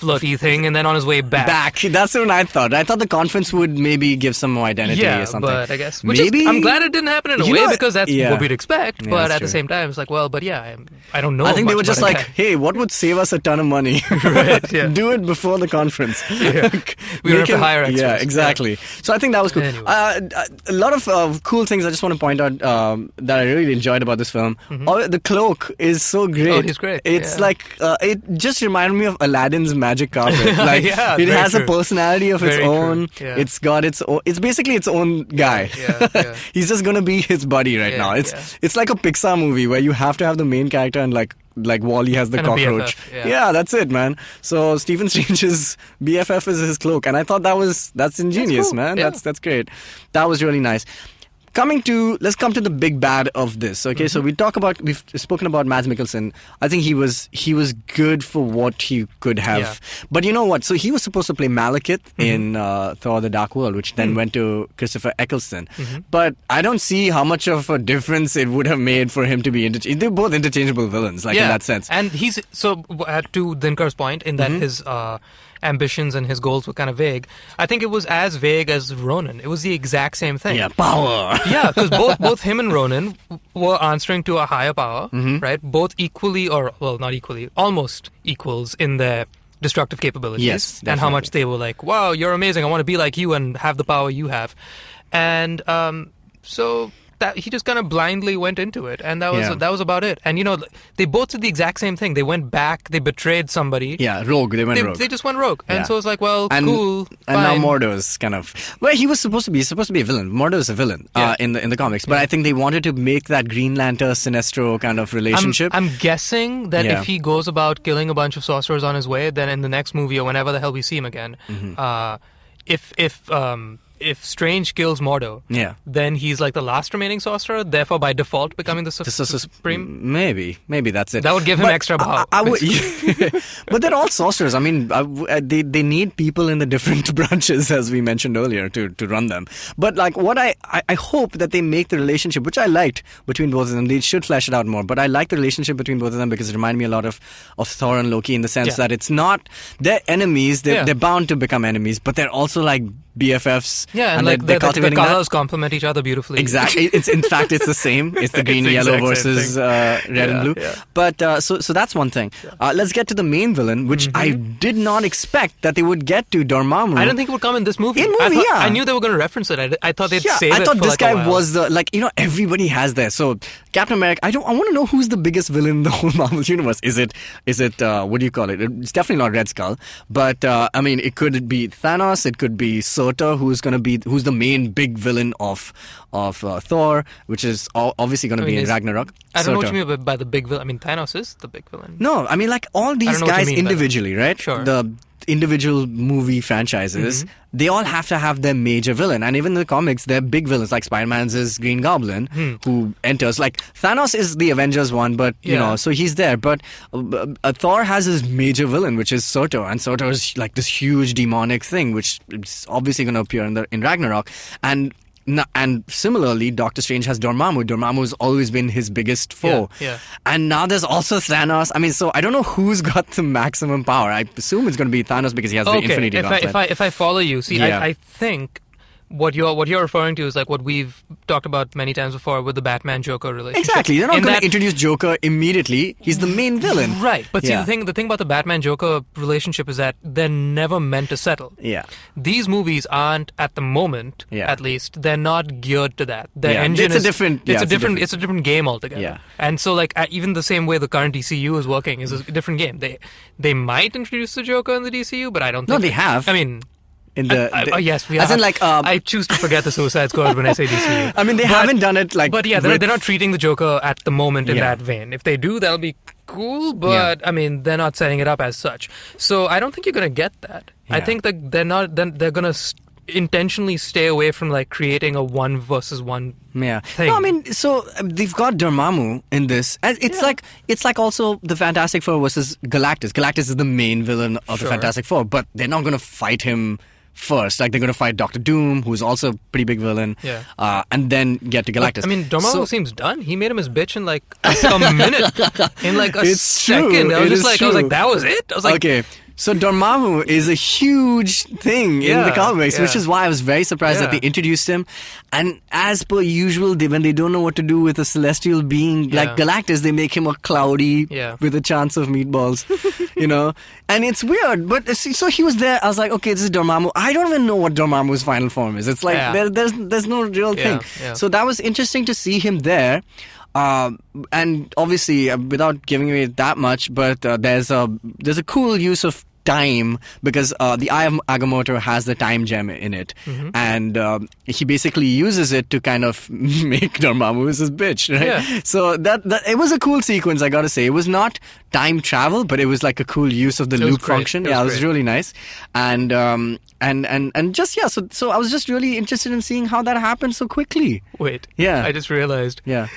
[SPEAKER 2] flirty thing, and then on his way back.
[SPEAKER 3] That's what I thought. I thought the conference would maybe give some more identity or something.
[SPEAKER 2] But I guess I'm glad it didn't happen in a way, because that's what we'd expect. But at the same time, it's like, well, but I don't know.
[SPEAKER 3] I think they were just like, hey, what would save us a ton of money? Do it before the conference.
[SPEAKER 2] We don't have to hire extras.
[SPEAKER 3] Yeah, exactly. So I think that was cool. Anyway. A lot of cool things I just want to point out that I really enjoyed about this film. The cloak is so great.
[SPEAKER 2] Oh, he's great.
[SPEAKER 3] It's like it just reminded me of Aladdin's magic carpet. Like it has a personality of its own. It's got its own. It's basically its own guy. He's just gonna be his buddy right now. It's like a Pixar movie where you have to have the main character and like Wall-E has the and cockroach. Yeah, that's it, man. So Stephen Strange's BFF is his cloak, and I thought that's ingenious, cool. Man. That's great. That was really nice. let's come to the big bad of this. Okay, so we've spoken about Mads Mikkelsen. I think he was good for what he could have. Yeah. But you know what? So he was supposed to play Malekith in Thor: The Dark World, which then went to Christopher Eccleston. But I don't see how much of a difference it would have made for him to be they're both interchangeable villains, in that sense.
[SPEAKER 2] And he's to Dinkar's point in that his ambitions and his goals were kind of vague. I think it was as vague as Ronan. It was the exact same thing.
[SPEAKER 3] Yeah, power.
[SPEAKER 2] Yeah, because both him and Ronan were answering to a higher power, right? Both equally, or well, not equally, almost equals in their destructive capabilities.
[SPEAKER 3] Yes, definitely.
[SPEAKER 2] And how much they were like, wow, you're amazing. I want to be like you and have the power you have. And so that he just kind of blindly went into it, and that was about it. And they both did the exact same thing. They went back, they betrayed somebody.
[SPEAKER 3] Yeah, rogue. They went rogue.
[SPEAKER 2] They just went rogue, and so it's like, well, cool.
[SPEAKER 3] And now Mordo's kind of he was supposed to be a villain. Mordo's a villain in the comics, but I think they wanted to make that Green Lantern Sinestro kind of relationship.
[SPEAKER 2] I'm guessing that if he goes about killing a bunch of sorcerers on his way, then in the next movie or whenever the hell we see him again, if Strange kills Mordo, then he's like the last remaining sorcerer, therefore by default becoming the supreme.
[SPEAKER 3] Maybe that's it.
[SPEAKER 2] That would give him extra power.
[SPEAKER 3] But they're all sorcerers. I mean, they need people in the different branches, as we mentioned earlier, to run them. But like, what I hope that they make the relationship, which I liked between both of them. They should flesh it out more. But I like the relationship between both of them because it reminded me a lot of Thor and Loki in the sense that it's not they're enemies. They're bound to become enemies, but they're also like BFFs.
[SPEAKER 2] Yeah, and like the colors complement each other beautifully.
[SPEAKER 3] Exactly. It's the same. It's the green, yellow versus red and blue. Yeah. But so that's one thing. Let's get to the main villain, which I did not expect that they would get to, Dormammu.
[SPEAKER 2] I didn't think it would come in this movie. I knew they were going to reference it. I thought they'd save it.
[SPEAKER 3] I thought
[SPEAKER 2] for
[SPEAKER 3] this
[SPEAKER 2] like
[SPEAKER 3] guy was the everybody has there. So Captain America. I want to know who's the biggest villain in the whole Marvel universe. Is it what do you call it? It's definitely not Red Skull. But I mean, it could be Thanos. It could be Surtur, who's the main big villain of Thor, which is obviously going to be in Ragnarok.
[SPEAKER 2] I don't know what you mean by the big villain. I mean, Thanos is the big villain.
[SPEAKER 3] No, I mean like all these guys individually, right?
[SPEAKER 2] Sure.
[SPEAKER 3] The individual movie franchises, they all have to have their major villain. And even in the comics, they're big villains. Like Spider-Man's is Green Goblin, who enters. Like Thanos is the Avengers one, but so he's there. But Thor has his major villain, which is Surtur. And Surtur is like this huge demonic thing, which is obviously going to appear in Ragnarok. And similarly, Doctor Strange has Dormammu. Dormammu has always been his biggest foe.
[SPEAKER 2] Yeah.
[SPEAKER 3] And now there's also Thanos. I mean, so I don't know who's got the maximum power. I assume it's going to be Thanos because he has the Infinity Gauntlet.
[SPEAKER 2] If I follow you, see, I think what you're referring to is like what we've talked about many times before with the Batman-Joker relationship.
[SPEAKER 3] Exactly. They're not going to introduce Joker immediately. He's the main villain.
[SPEAKER 2] Right. But see, the thing about the Batman-Joker relationship is that they're never meant to settle.
[SPEAKER 3] Yeah.
[SPEAKER 2] These movies aren't, at the moment, at least, they're not geared to that. Their engine
[SPEAKER 3] it's a
[SPEAKER 2] different game altogether.
[SPEAKER 3] Yeah.
[SPEAKER 2] And so, like, even the same way the current DCU is working is a different game. They might introduce the Joker in the DCU, but I don't think...
[SPEAKER 3] No, they have.
[SPEAKER 2] I mean...
[SPEAKER 3] yes, we
[SPEAKER 2] have. As in, like, I choose to forget the Suicide Squad when I say DCU.
[SPEAKER 3] I mean, they haven't done it like.
[SPEAKER 2] But yeah, they're not treating the Joker at the moment in that vein. If they do, that'll be cool. But I mean, they're not setting it up as such. So I don't think you're gonna get that. Yeah. I think that they're not. Then they're gonna intentionally stay away from like creating a one versus one thing.
[SPEAKER 3] No, I mean, so they've got Dormammu in this, and it's like also the Fantastic Four versus Galactus. Galactus is the main villain of the Fantastic Four, but they're not going to fight him first. Like they're going to fight Doctor Doom, who's also a pretty big villain, and then get to Galactus.
[SPEAKER 2] But, I mean, Dormammu seems done. He made him his bitch in like a minute, in like a second. I was like, that was it. I was like,
[SPEAKER 3] okay. So Dormammu is a huge thing in the comics, which is why I was very surprised that they introduced him. And as per usual, when they don't know what to do with a celestial being like Galactus, they make him a cloudy with a chance of meatballs, And it's weird, but so he was there. I was like, okay, this is Dormammu. I don't even know what Dormammu's final form is. It's like there's no real thing. Yeah. So that was interesting to see him there. And obviously, without giving away that much, but there's a cool use of time, because the Eye of Agamotto has the time gem in it, and he basically uses it to kind of make Dormammu his bitch, right?
[SPEAKER 2] Yeah.
[SPEAKER 3] So that it was a cool sequence, I gotta say. It was not time travel, but it was like a cool use of the loop function. It was really nice, and just so I was just really interested in seeing how that happened so quickly.
[SPEAKER 2] Wait,
[SPEAKER 3] yeah,
[SPEAKER 2] I just realized.
[SPEAKER 3] Yeah,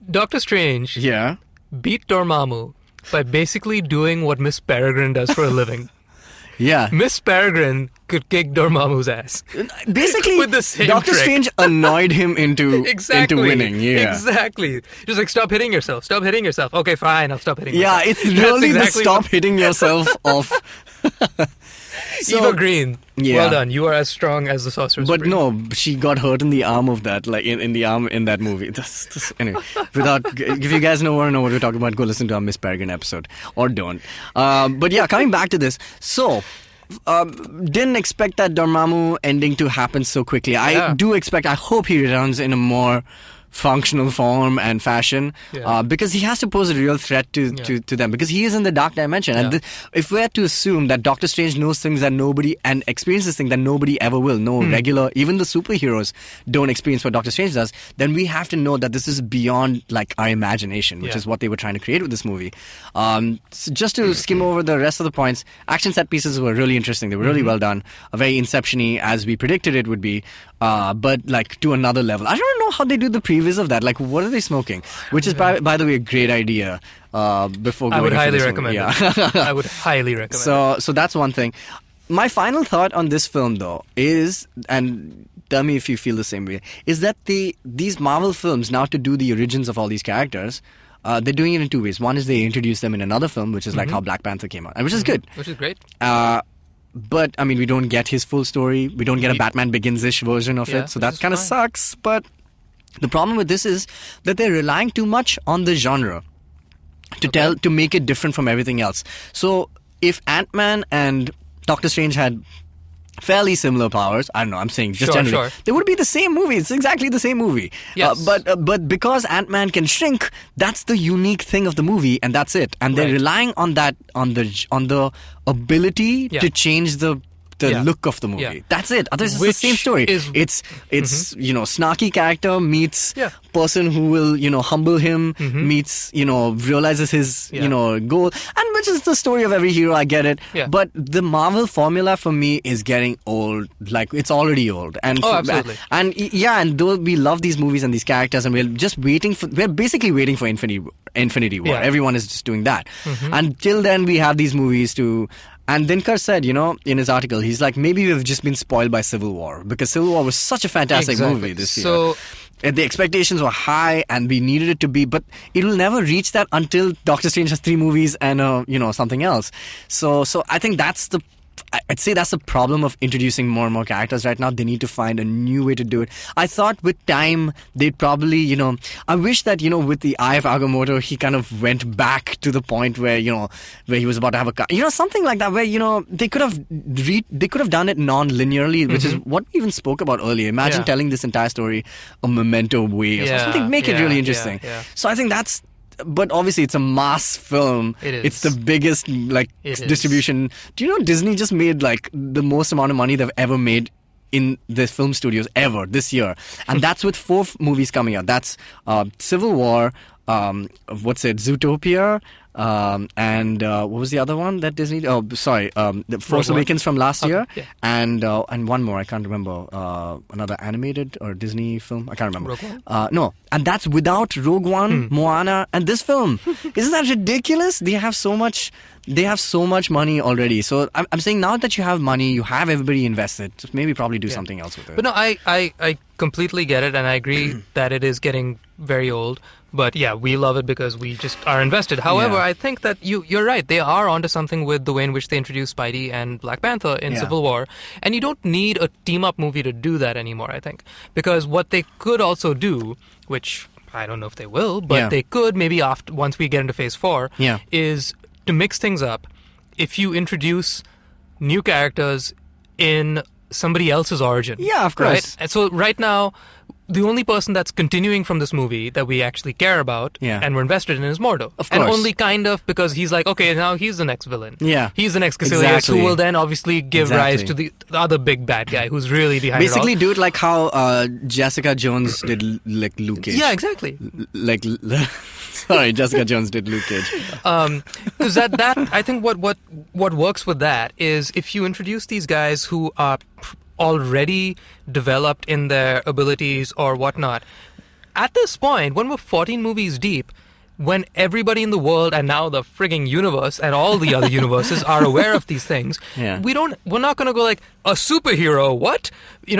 [SPEAKER 2] Doctor Strange.
[SPEAKER 3] Yeah.
[SPEAKER 2] Beat Dormammu by basically doing what Miss Peregrine does for a living.
[SPEAKER 3] Yeah.
[SPEAKER 2] Miss Peregrine could kick Dormammu's ass.
[SPEAKER 3] Basically,
[SPEAKER 2] with the same
[SPEAKER 3] Doctor
[SPEAKER 2] trick.
[SPEAKER 3] Strange annoyed him into winning. Yeah.
[SPEAKER 2] Exactly. Just like, stop hitting yourself. Stop hitting yourself. Okay, fine, I'll stop hitting myself.
[SPEAKER 3] Yeah, it's really the stop hitting yourself off.
[SPEAKER 2] Eva Green.
[SPEAKER 3] Yeah.
[SPEAKER 2] Well done. You are as strong as the Sorcerer
[SPEAKER 3] But
[SPEAKER 2] Supreme.
[SPEAKER 3] no, she got hurt in the arm of that, like in the arm in that movie. Anyway, if you guys want to know what we're talking about, go listen to our Miss Peregrine episode, or don't. But yeah, coming back to this, so. Didn't expect that Dormammu ending to happen so quickly. I hope he returns in a more functional form and fashion, because he has to pose a real threat to them, because he is in the dark dimension, and if we're to assume that Doctor Strange knows things that nobody, and experiences things that nobody ever will, regular, even the superheroes don't experience what Doctor Strange does, then we have to know that this is beyond like our imagination, which is what they were trying to create with this movie. So just to skim over the rest of the points, action set pieces were really interesting. They were really well done, very Inception-y, as we predicted it would be, but like to another level. I don't know how they do the previews of that. Like, what are they smoking? Which is, by the way, a great idea. Before going,
[SPEAKER 2] I would highly
[SPEAKER 3] recommend
[SPEAKER 2] it. I would highly recommend.
[SPEAKER 3] So that's one thing. My final thought on this film, though, is, and tell me if you feel the same way, is that these Marvel films, now to do the origins of all these characters, they're doing it in two ways. One is they introduce them in another film, which is like how Black Panther came out, and which is good.
[SPEAKER 2] Which is great.
[SPEAKER 3] But, I mean, we don't get his full story. We don't get a Batman Begins-ish version of it. So that kind of sucks. But the problem with this is that they're relying too much on the genre to make it different from everything else. So if Ant-Man and Doctor Strange had fairly similar powers, I don't know, I'm saying just generally, they would be the same movie. It's exactly the same movie.
[SPEAKER 2] Yes.
[SPEAKER 3] But because Ant-Man can shrink, that's the unique thing of the movie, and that's it. And they're relying on that, on the ability to change the look of the movie. Yeah. That's it. Otherwise, it's the same story. It's snarky character meets person who will, humble him, meets, realizes his, goal. And which is the story of every hero, I get it. Yeah. But the Marvel formula for me is getting old. Like, it's already old. And
[SPEAKER 2] absolutely.
[SPEAKER 3] And though we love these movies and these characters, and we're basically waiting for Infinity War. Yeah. Everyone is just doing that. Until then, we have these movies to... And Dinkar said, in his article, he's like, maybe we've just been spoiled by Civil War, because Civil War was such a fantastic movie this year.
[SPEAKER 2] So,
[SPEAKER 3] the expectations were high, and we needed it to be, but it will never reach that until Doctor Strange has 3 movies and something else. So I think I'd say that's the problem of introducing more and more characters right now. They need to find a new way to do it. I thought with time, they'd probably, I wish that, with the Eye of Agamotto, he kind of went back to the point where, where he was about to have a car. Something like that, where, they could have done it non-linearly, which is what we even spoke about earlier. Imagine telling this entire story a Memento way or something. Make it really interesting. So I think that's... But obviously, it's a mass film.
[SPEAKER 2] It is.
[SPEAKER 3] It's the biggest distribution. Do you know Disney just made the most amount of money they've ever made in the film studios ever this year, and that's with 4 movies coming out. That's Civil War. Zootopia. And what was the other one that Disney? Oh, sorry, The Force Awakens from last year, and one more I can't remember. Another animated or Disney film I can't remember.
[SPEAKER 2] Rogue One?
[SPEAKER 3] No, and that's without Rogue One, Moana, and this film. Isn't that ridiculous? They have so much money already. So I'm saying, now that you have money, you have everybody invested. Just maybe probably do something else with it.
[SPEAKER 2] But no, I completely get it, and I agree that it is getting very old. But yeah, we love it because we just are invested. However, I think that you're right. They are onto something with the way in which they introduced Spidey and Black Panther in Civil War. And you don't need a team-up movie to do that anymore, I think. Because what they could also do, which I don't know if they will, but they could maybe once we get into Phase 4, is to mix things up. If you introduce new characters in somebody else's origin.
[SPEAKER 3] Yeah, of course.
[SPEAKER 2] Right? And so right now, the only person that's continuing from this movie that we actually care about and we're invested in is Mordo.
[SPEAKER 3] Of course.
[SPEAKER 2] And only kind of because he's like, okay, now he's the next villain.
[SPEAKER 3] Yeah.
[SPEAKER 2] He's the next Caecilius who will then obviously give rise to the other big bad guy who's really behind
[SPEAKER 3] Basically
[SPEAKER 2] it all.
[SPEAKER 3] do it like how Jessica Jones did like Luke Cage.
[SPEAKER 2] Yeah, exactly.
[SPEAKER 3] Sorry, Jessica Jones did Luke Cage.
[SPEAKER 2] Because that I think what works with that is if you introduce these guys who are already developed in their abilities or whatnot. At this point, when we're 14 movies deep, when everybody in the world and now the frigging universe and all the other universes are aware of these things, we're not going to go like, a superhero, what?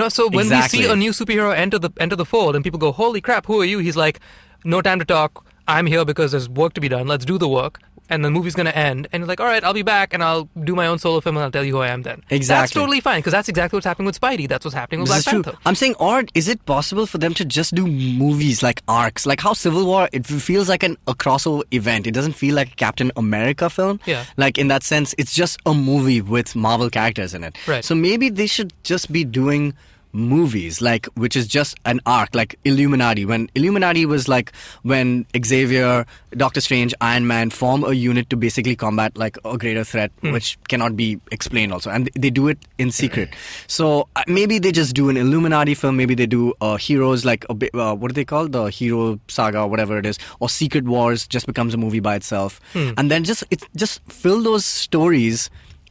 [SPEAKER 2] So when we see a new superhero enter the fold and people go, holy crap, who are you? He's like, no time to talk. I'm here because there's work to be done. Let's do the work. And the movie's going to end. And you're like, all right, I'll be back and I'll do my own solo film and I'll tell you who I am then.
[SPEAKER 3] Exactly.
[SPEAKER 2] That's totally fine because that's exactly what's happening with Spidey. That's what's happening with Black Panther.
[SPEAKER 3] I'm saying, or is it possible for them to just do movies like arcs? Like how Civil War, it feels like a crossover event. It doesn't feel like a Captain America film.
[SPEAKER 2] Yeah.
[SPEAKER 3] Like in that sense, it's just a movie with Marvel characters in it.
[SPEAKER 2] Right.
[SPEAKER 3] So maybe they should just be doing movies which is just an arc, like Illuminati. When Illuminati was like when Xavier, Doctor Strange, Iron Man form a unit to basically combat like a greater threat which cannot be explained also, and they do it in secret. So maybe they just do an Illuminati film, maybe they do heroes like a bit, what do they call the hero saga or whatever it is, or Secret Wars just becomes a movie by itself, and then just fill those stories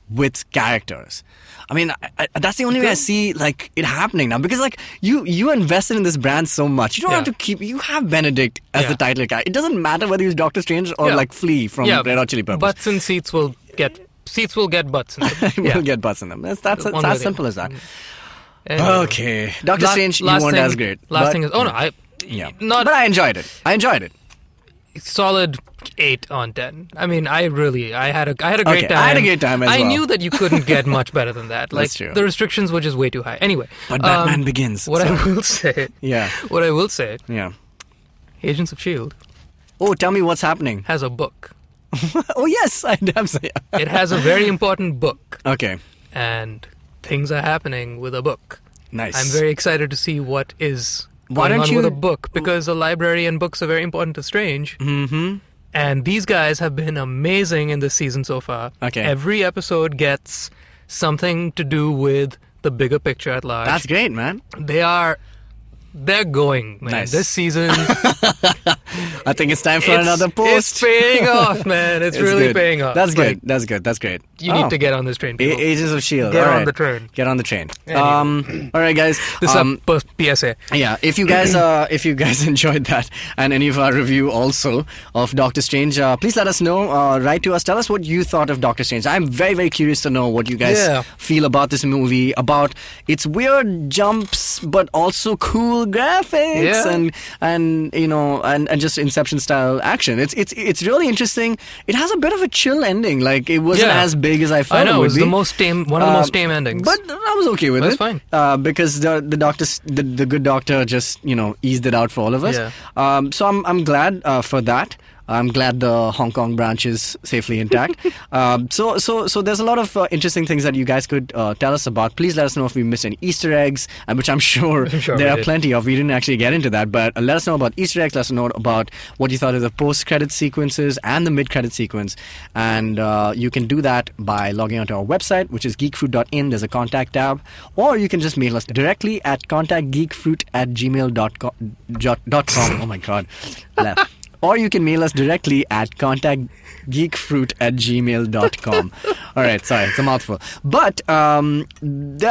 [SPEAKER 3] with characters. I mean, that's the only way I see like it happening now, because like you invested in this brand so much. You don't have to keep. You have Benedict as the title guy. It doesn't matter whether he's Doctor Strange or like Flea from Red Hot Chili Peppers.
[SPEAKER 2] Butts and seats will get butts in them.
[SPEAKER 3] We'll get butts in them. That's as simple as that.
[SPEAKER 2] Anyway.
[SPEAKER 3] Okay, Doctor Strange, you weren't as great.
[SPEAKER 2] Last thing is, but
[SPEAKER 3] I enjoyed it.
[SPEAKER 2] Solid 8 on 10. I mean, I had a great time.
[SPEAKER 3] I had a great time as well.
[SPEAKER 2] I knew that you couldn't get much better than that. Like,
[SPEAKER 3] That's true.
[SPEAKER 2] The restrictions were just way too high. Anyway.
[SPEAKER 3] But Batman Begins.
[SPEAKER 2] What I will say. Agents of S.H.I.E.L.D.
[SPEAKER 3] Oh, tell me what's happening.
[SPEAKER 2] Has a book.
[SPEAKER 3] Oh, yes, I am saying.
[SPEAKER 2] It has a very important book.
[SPEAKER 3] Okay.
[SPEAKER 2] And things are happening with a book.
[SPEAKER 3] Nice.
[SPEAKER 2] I'm very excited to see what is going on with a book, because a library and books are very important to Strange.
[SPEAKER 3] Mm-hmm.
[SPEAKER 2] And these guys have been amazing in this season so far.
[SPEAKER 3] Okay.
[SPEAKER 2] Every episode gets something to do with the bigger picture at large.
[SPEAKER 3] That's great, man.
[SPEAKER 2] They're going, man.
[SPEAKER 3] Nice.
[SPEAKER 2] This season...
[SPEAKER 3] I think it's time for another post.
[SPEAKER 2] It's paying off, man. It's really
[SPEAKER 3] good.
[SPEAKER 2] paying off.
[SPEAKER 3] That's good. That's good. That's great.
[SPEAKER 2] You need to get on this train, people.
[SPEAKER 3] Agents of S.H.I.E.L.D.
[SPEAKER 2] Get
[SPEAKER 3] all
[SPEAKER 2] on
[SPEAKER 3] right.
[SPEAKER 2] the train.
[SPEAKER 3] Get on the train.
[SPEAKER 2] Anyway.
[SPEAKER 3] All right, guys.
[SPEAKER 2] This is a PSA.
[SPEAKER 3] Yeah, if you guys enjoyed that and any of our review also of Doctor Strange, please let us know. Write to us. Tell us what you thought of Doctor Strange. I'm very, very curious to know what you guys feel about this movie, about its weird jumps but also cool graphics and you know and just Inception style action. It's really interesting. It has a bit of a chill ending. Like it wasn't as big as I thought.
[SPEAKER 2] I know,
[SPEAKER 3] it would
[SPEAKER 2] was
[SPEAKER 3] be.
[SPEAKER 2] one of the most tame endings.
[SPEAKER 3] But I was okay with it.
[SPEAKER 2] That's fine.
[SPEAKER 3] Because the good doctor just eased it out for all of us.
[SPEAKER 2] Yeah.
[SPEAKER 3] So I'm glad for that. I'm glad the Hong Kong branch is safely intact. So there's a lot of interesting things that you guys could tell us about. Please let us know if we missed any Easter eggs, which I'm sure there are plenty of. We didn't actually get into that, but let us know about Easter eggs. Let us know about what you thought of the post-credit sequences and the mid-credit sequence. And you can do that by logging onto our website, which is geekfruit.in. There's a contact tab. Or you can just mail us directly at contactgeekfruit@gmail.com. Oh my God. Or you can mail us directly at contactgeekfruit@gmail.com. All right, sorry, it's a mouthful. But there are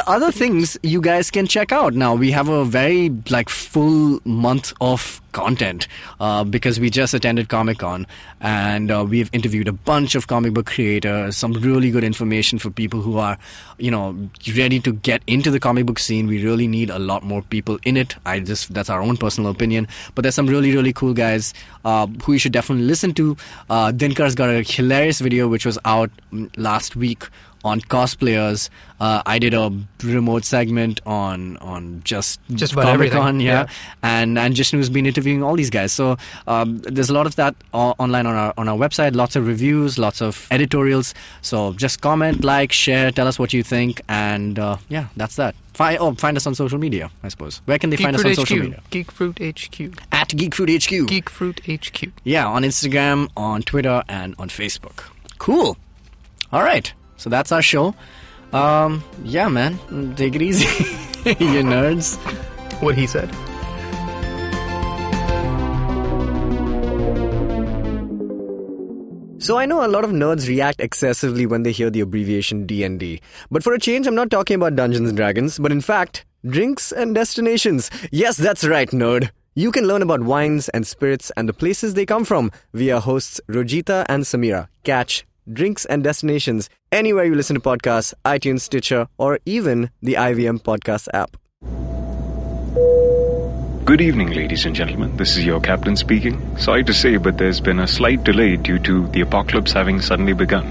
[SPEAKER 3] other things you guys can check out. Now, we have a very full month of content because we just attended Comic-Con and we've interviewed a bunch of comic book creators, some really good information for people who are, ready to get into the comic book scene. We really need a lot more people in it. That's our own personal opinion. But there's some really, really cool guys who you should definitely listen to. Dinkar's got a hilarious video which was out last week on cosplayers. I did a remote segment on just
[SPEAKER 2] about
[SPEAKER 3] Comic-Con, and Jishnu's been interviewing all these guys. So there's a lot of that online on our website. Lots of reviews, lots of editorials. So just comment, like, share, tell us what you think, and that's that. Find us on social media, I suppose. Where can they find us on social media?
[SPEAKER 2] Geek Fruit HQ.
[SPEAKER 3] At Geek Fruit HQ.
[SPEAKER 2] Geek Fruit HQ.
[SPEAKER 3] Yeah, on Instagram, on Twitter, and on Facebook. Cool. All right. So that's our show. Yeah, man. Take it easy, you nerds.
[SPEAKER 2] What he said.
[SPEAKER 3] So I know a lot of nerds react excessively when they hear the abbreviation D&D. But for a change, I'm not talking about Dungeons & Dragons, but in fact, drinks and destinations. Yes, that's right, nerd. You can learn about wines and spirits and the places they come from via hosts Rojita and Samira. Catch Drinks and Destinations anywhere you listen to podcasts, iTunes, Stitcher, or even the IVM podcast app.
[SPEAKER 9] Good evening, ladies and gentlemen. This is your captain speaking. Sorry to say, but there's been a slight delay due to the apocalypse having suddenly begun.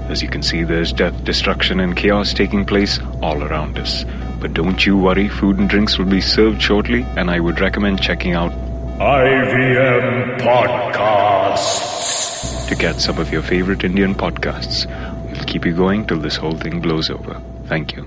[SPEAKER 9] As you can see, there's death, destruction, and chaos taking place all around us. But don't you worry, food and drinks will be served shortly, and I would recommend checking out
[SPEAKER 8] IVM Podcasts
[SPEAKER 9] to get some of your favorite Indian podcasts. We'll keep you going till this whole thing blows over. Thank you.